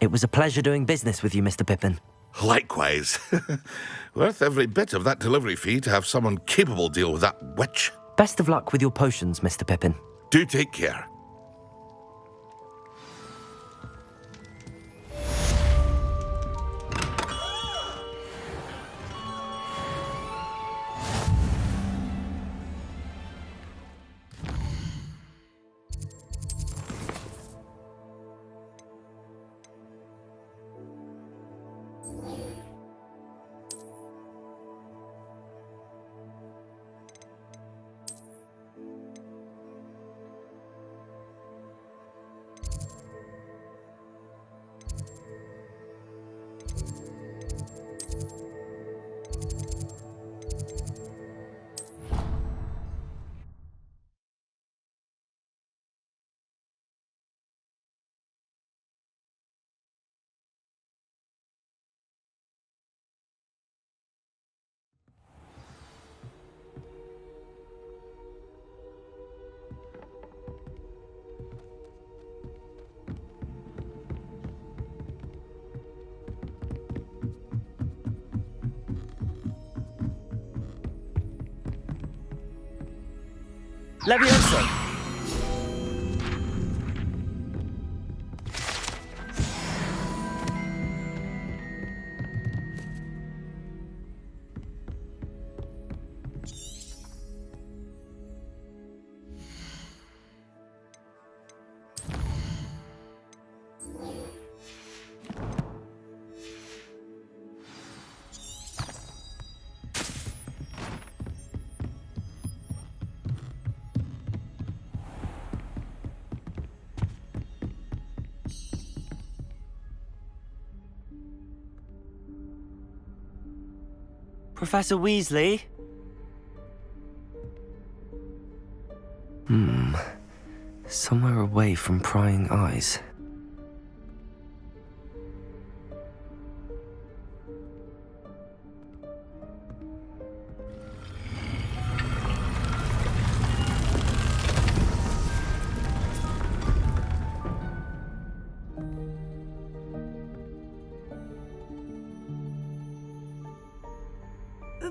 It was a pleasure doing business with you, Mr. Pippin. Likewise. Worth every bit of that delivery fee to have someone capable deal with that witch. Best of luck with your potions, Mr. Pippin. Do take care. Levioso! Professor Weasley? Somewhere away from prying eyes.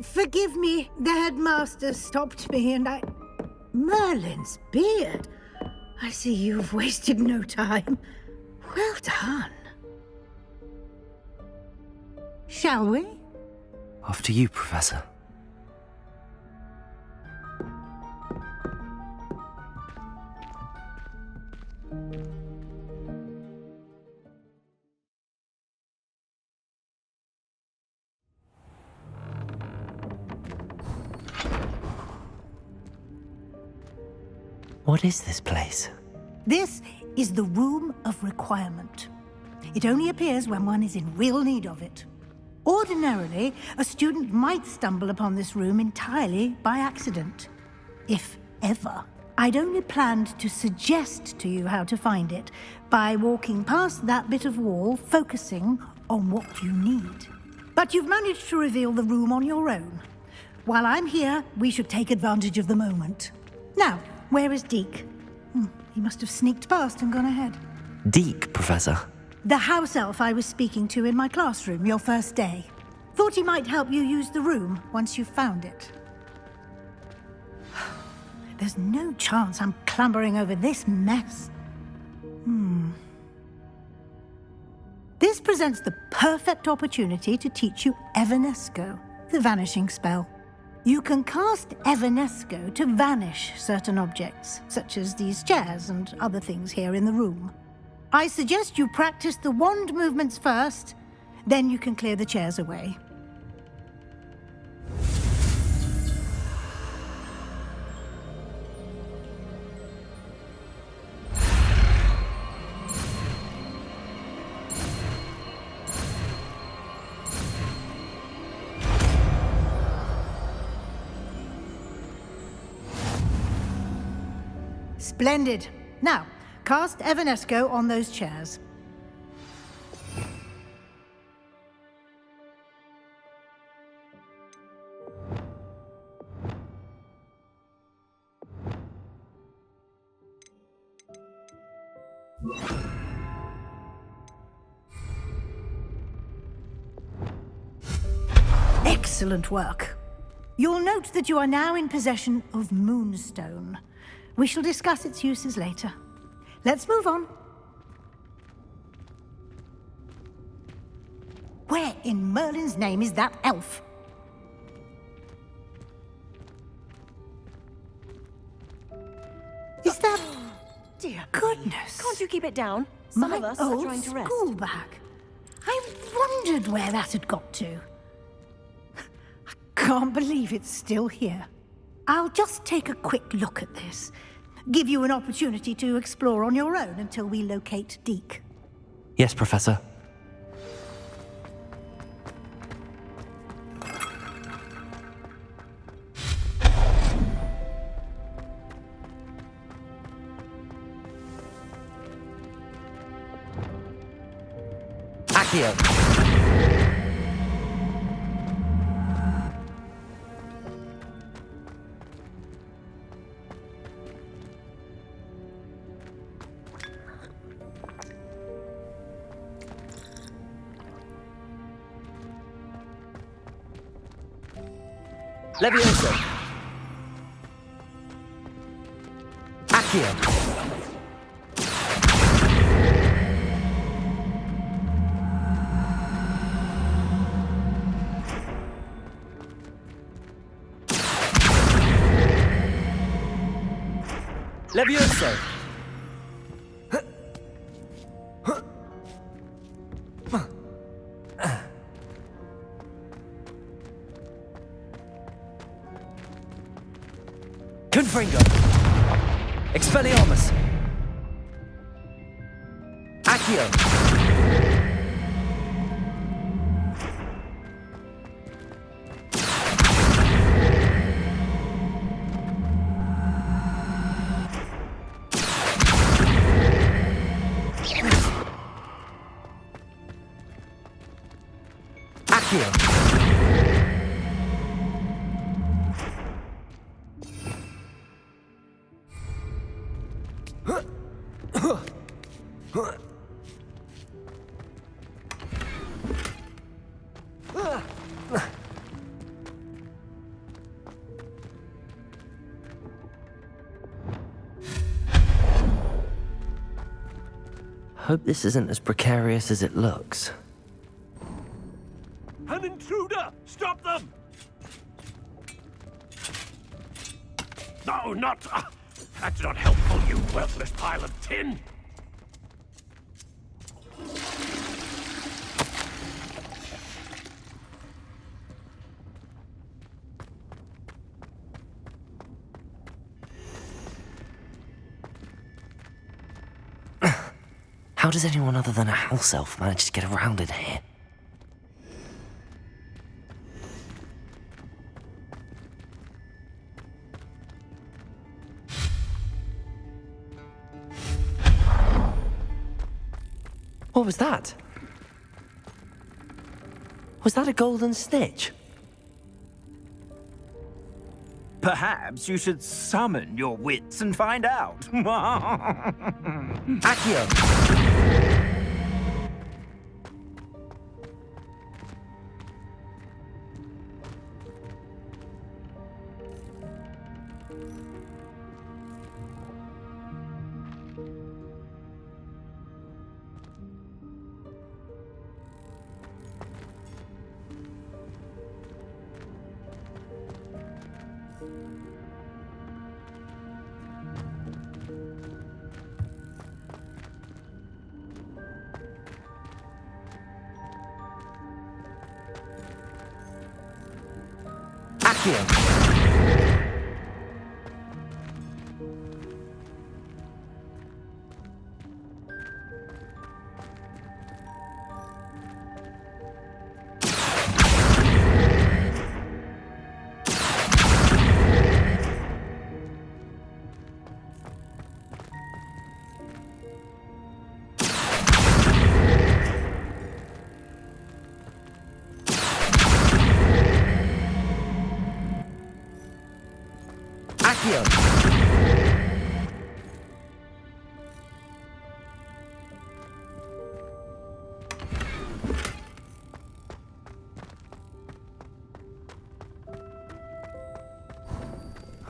Forgive me, the headmaster stopped me and I... Merlin's beard. I see you've wasted no time. Well done. Shall we? After you, Professor. What is this place? This is the Room of Requirement. It only appears when one is in real need of it. Ordinarily, a student might stumble upon this room entirely by accident. If ever. I'd only planned to suggest to you how to find it by walking past that bit of wall, focusing on what you need. But you've managed to reveal the room on your own. While I'm here, we should take advantage of the moment. Now, where is Deke? He must have sneaked past and gone ahead. Deke, Professor. The house elf I was speaking to in my classroom your first day. Thought he might help you use the room once you found it. There's no chance I'm clambering over this mess. This presents the perfect opportunity to teach you Evanesco, the vanishing spell. You can cast Evanesco to vanish certain objects, such as these chairs and other things here in the room. I suggest you practice the wand movements first, then you can clear the chairs away. Splendid. Now, cast Evanesco on those chairs. Excellent work. You'll note that you are now in possession of Moonstone. We shall discuss its uses later. Let's move on. Where in Merlin's name is that elf? Is that... Dear goodness. Can't you keep it down? Some My of us are old trying to rest. school bag. I wondered where that had got to. I can't believe it's still here. I'll just take a quick look at this. Give you an opportunity to explore on your own until we locate Deke. Yes, Professor. Accio! Levioso! Accio. Levioso! Confringo. Expelliarmus. Accio. Hope this isn't as precarious as it looks. An intruder! Stop them! No, not... that's not helpful, you worthless pile of tin! How does anyone other than a house elf manage to get around in here? What was that? Was that a golden snitch? Perhaps you should summon your wits and find out. Accio!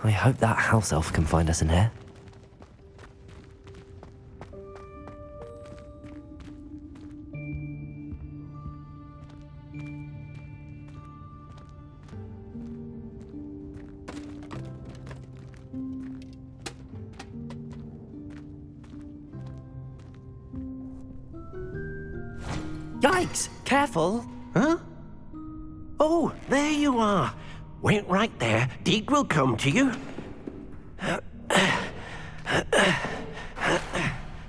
I hope that house elf can find us in here. Yikes! Careful! Huh? Oh, there you are. Wait right there. Deke will come to you.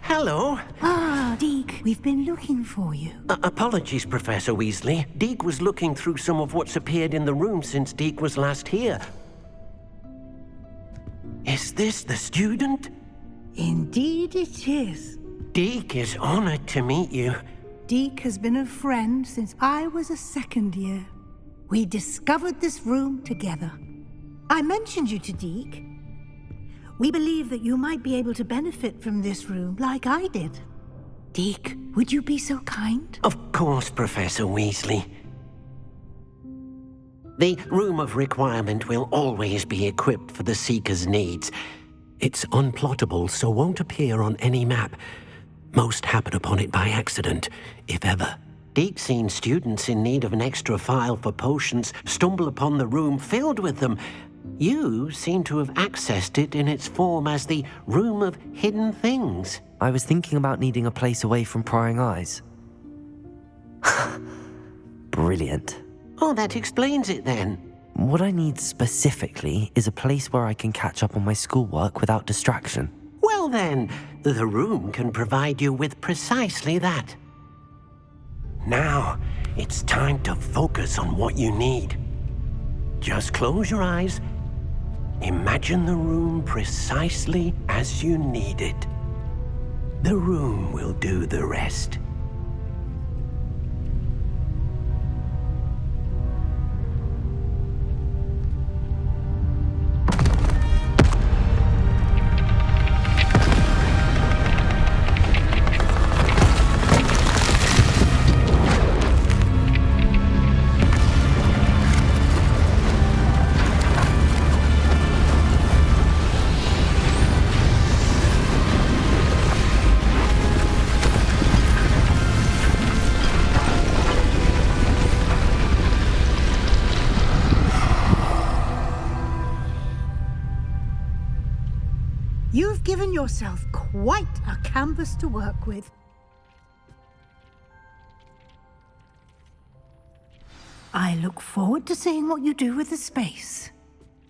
Hello. Ah, Deke, we've been looking for you. Apologies, Professor Weasley. Deke was looking through some of what's appeared in the room since Deke was last here. Is this the student? Indeed it is. Deke is honored to meet you. Deke has been a friend since I was a second year. We discovered this room together. I mentioned you to Deke. We believe that you might be able to benefit from this room like I did. Deke, would you be so kind? Of course, Professor Weasley. The Room of Requirement will always be equipped for the Seeker's needs. It's unplottable, so won't appear on any map. Most happen upon it by accident, if ever. Deep-seen students in need of an extra file for potions stumble upon the room filled with them. You seem to have accessed it in its form as the Room of Hidden Things. I was thinking about needing a place away from prying eyes. Brilliant. Oh, that explains it then. What I need specifically is a place where I can catch up on my schoolwork without distraction. Well then, the room can provide you with precisely that. Now, it's time to focus on what you need. Just close your eyes. Imagine the room precisely as you need it. The room will do the rest. You've given yourself quite a canvas to work with. I look forward to seeing what you do with the space.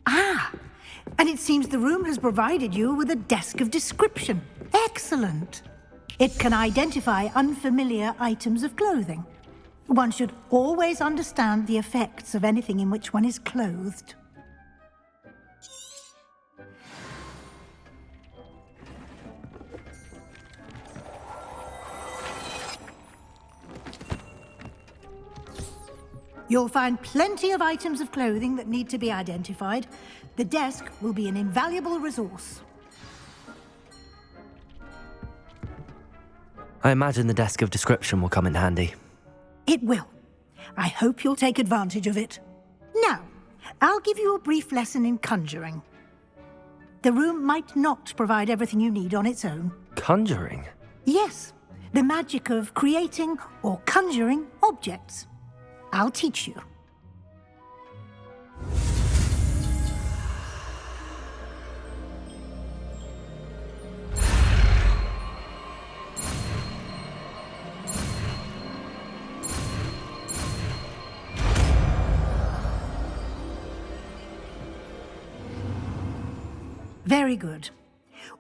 Ah, and it seems the room has provided you with a desk of description. Excellent. It can identify unfamiliar items of clothing. One should always understand the effects of anything in which one is clothed. You'll find plenty of items of clothing that need to be identified. The desk will be an invaluable resource. I imagine the desk of description will come in handy. It will. I hope you'll take advantage of it. Now, I'll give you a brief lesson in conjuring. The room might not provide everything you need on its own. Conjuring? Yes, the magic of creating or conjuring objects. I'll teach you. Very good.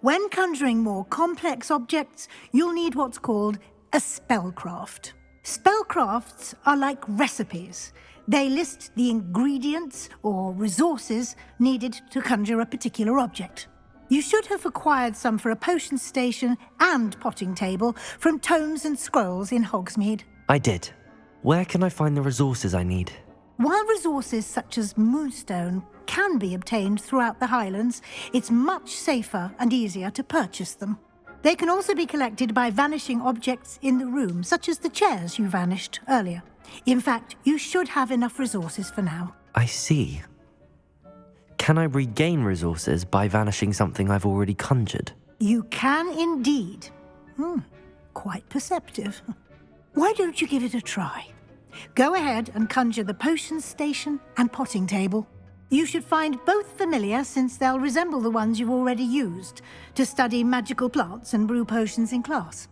When conjuring more complex objects, you'll need what's called a spellcraft. Spellcrafts are like recipes. They list the ingredients or resources needed to conjure a particular object. You should have acquired some for a potion station and potting table from tomes and scrolls in Hogsmeade. I did. Where can I find the resources I need? While resources such as moonstone can be obtained throughout the Highlands, it's much safer and easier to purchase them. They can also be collected by vanishing objects in the room, such as the chairs you vanished earlier. In fact, you should have enough resources for now. I see. Can I regain resources by vanishing something I've already conjured? You can indeed. Quite perceptive. Why don't you give it a try? Go ahead and conjure the potion station and potting table. You should find both familiar, since they'll resemble the ones you've already used to study magical plants and brew potions in class.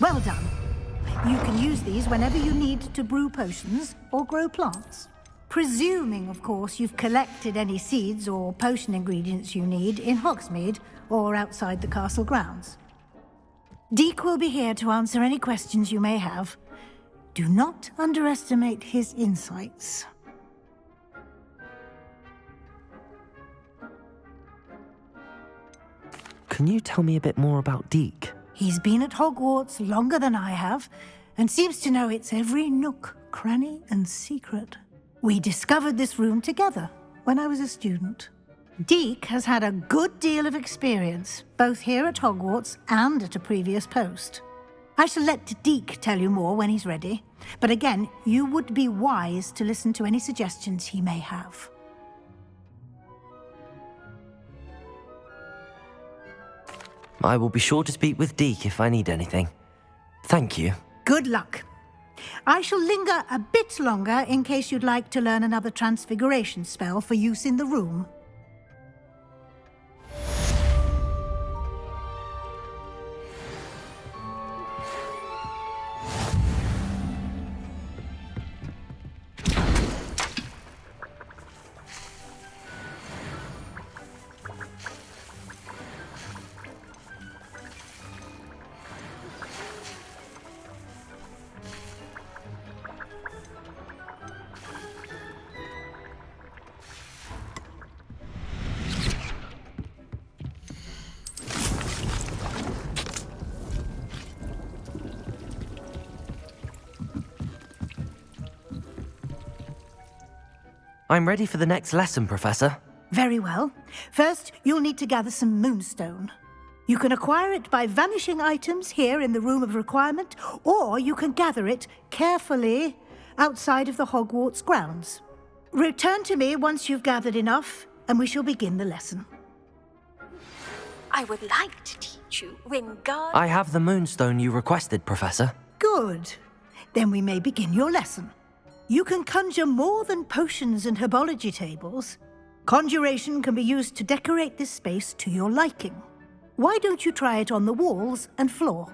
Well done. You can use these whenever you need to brew potions or grow plants. Presuming, of course, you've collected any seeds or potion ingredients you need in Hogsmeade or outside the castle grounds. Deek will be here to answer any questions you may have. Do not underestimate his insights. Can you tell me a bit more about Deek? He's been at Hogwarts longer than I have, and seems to know its every nook, cranny, and secret. We discovered this room together when I was a student. Deek has had a good deal of experience, both here at Hogwarts and at a previous post. I shall let Deek tell you more when he's ready, but again, you would be wise to listen to any suggestions he may have. I will be sure to speak with Deek if I need anything. Thank you. Good luck. I shall linger a bit longer in case you'd like to learn another transfiguration spell for use in the room. I'm ready for the next lesson, Professor. Very well. First, you'll need to gather some moonstone. You can acquire it by vanishing items here in the Room of Requirement, or you can gather it carefully outside of the Hogwarts grounds. Return to me once you've gathered enough, and we shall begin the lesson. I would like to teach you Wingardium. I have the moonstone you requested, Professor. Good. Then we may begin your lesson. You can conjure more than potions and herbology tables. Conjuration can be used to decorate this space to your liking. Why don't you try it on the walls and floor?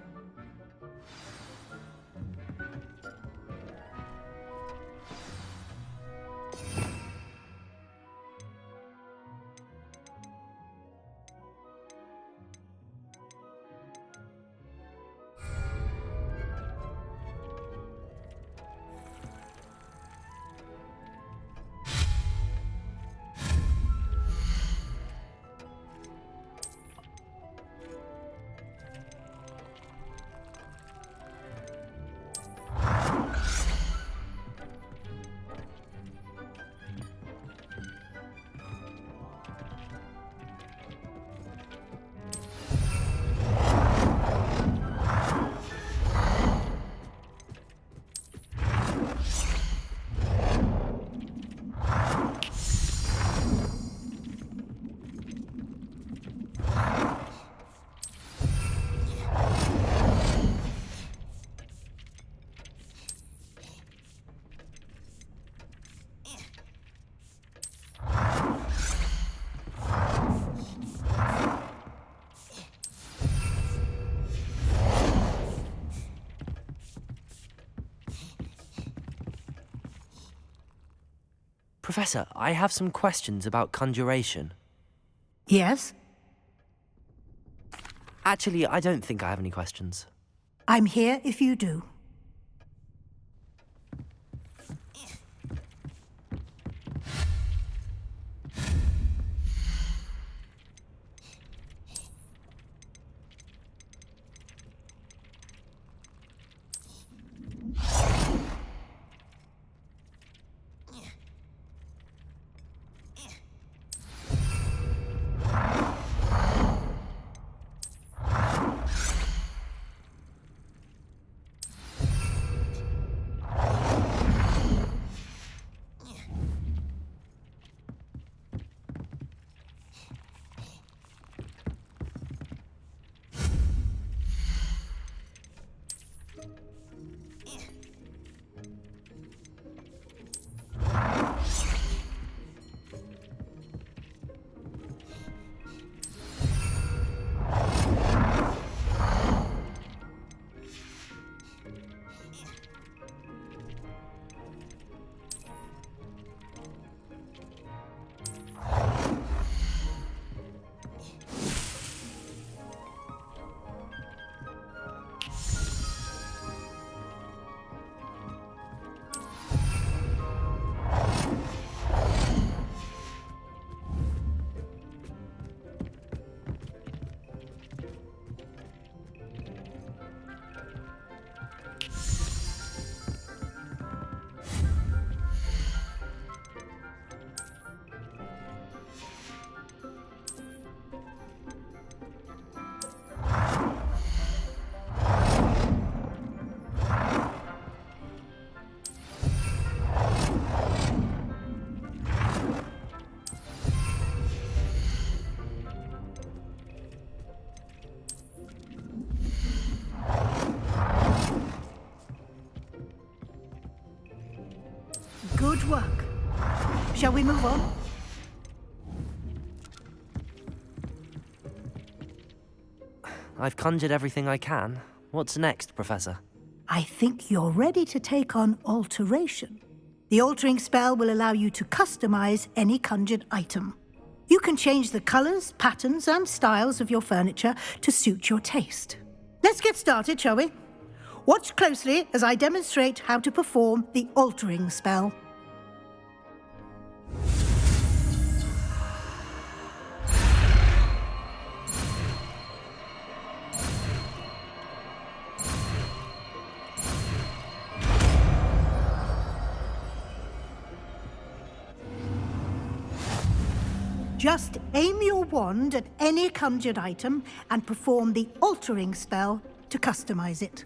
Professor, I have some questions about conjuration. Yes? Actually, I don't think I have any questions. I'm here if you do. Good work. Shall we move on? I've conjured everything I can. What's next, Professor? I think you're ready to take on alteration. The altering spell will allow you to customize any conjured item. You can change the colors, patterns, and styles of your furniture to suit your taste. Let's get started, shall we? Watch closely as I demonstrate how to perform the altering spell. Just aim your wand at any conjured item and perform the altering spell to customize it.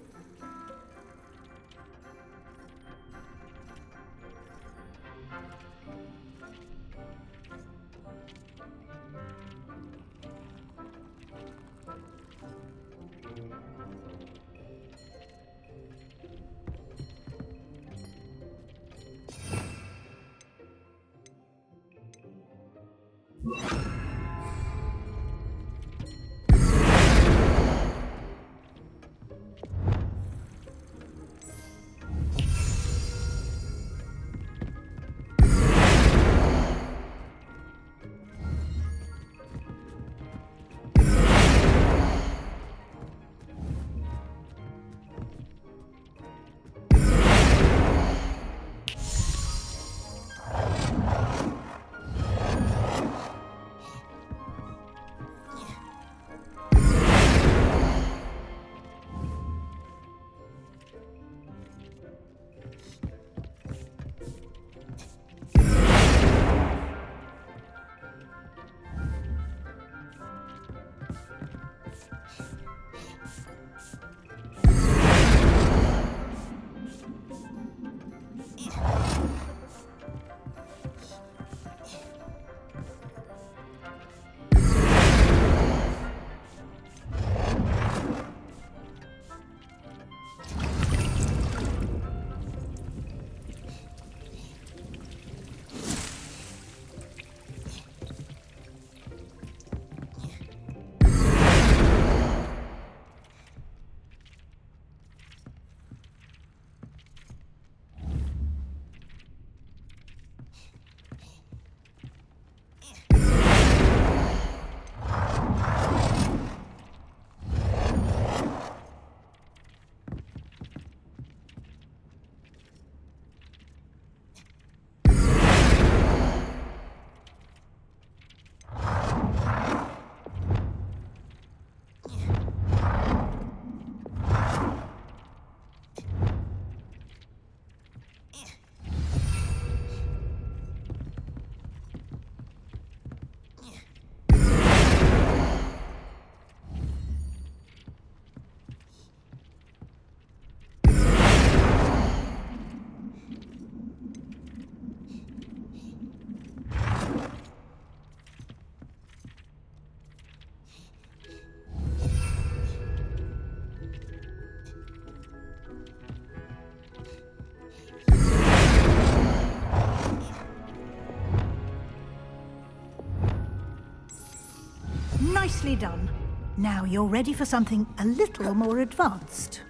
Nicely done. Now you're ready for something a little more advanced.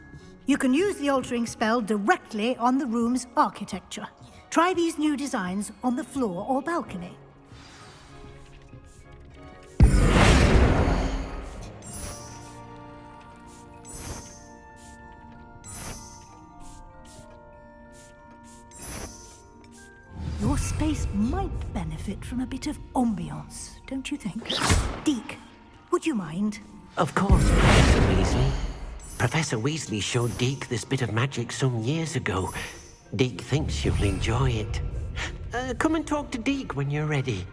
You can use the altering spell directly on the room's architecture. Try these new designs on the floor or balcony. Your space might benefit from a bit of ambiance, don't you think? Deke, would you mind? Of course, Professor Weasley. Professor Weasley showed Deke this bit of magic some years ago. Deke thinks you'll enjoy it. Come and talk to Deke when you're ready.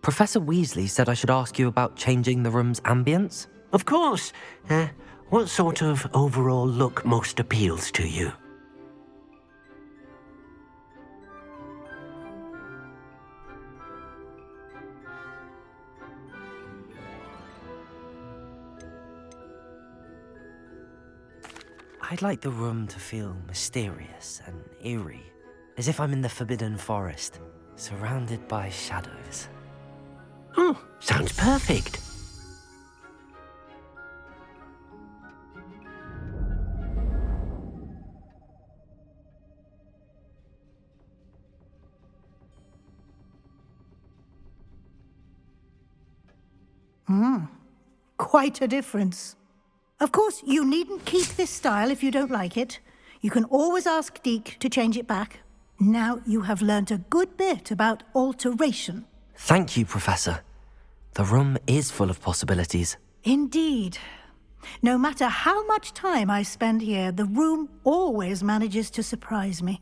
Professor Weasley said I should ask you about changing the room's ambience. Of course. What sort of overall look most appeals to you? I'd like the room to feel mysterious and eerie, as if I'm in the Forbidden Forest, surrounded by shadows. Oh, sounds perfect. Quite a difference. Of course, you needn't keep this style if you don't like it. You can always ask Deke to change it back. Now you have learnt a good bit about alteration. Thank you, Professor. The room is full of possibilities. Indeed. No matter how much time I spend here, the room always manages to surprise me.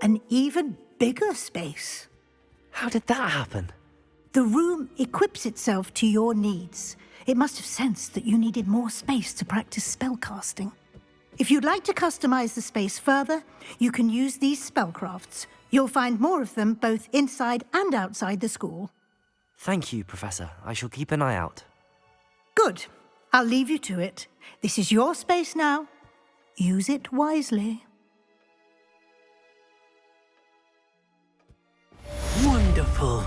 An even bigger space. How did that happen? The room equips itself to your needs. It must have sensed that you needed more space to practice spellcasting. If you'd like to customize the space further, you can use these spellcrafts. You'll find more of them both inside and outside the school. Thank you, Professor. I shall keep an eye out. Good. I'll leave you to it. This is your space now. Use it wisely. Wonderful.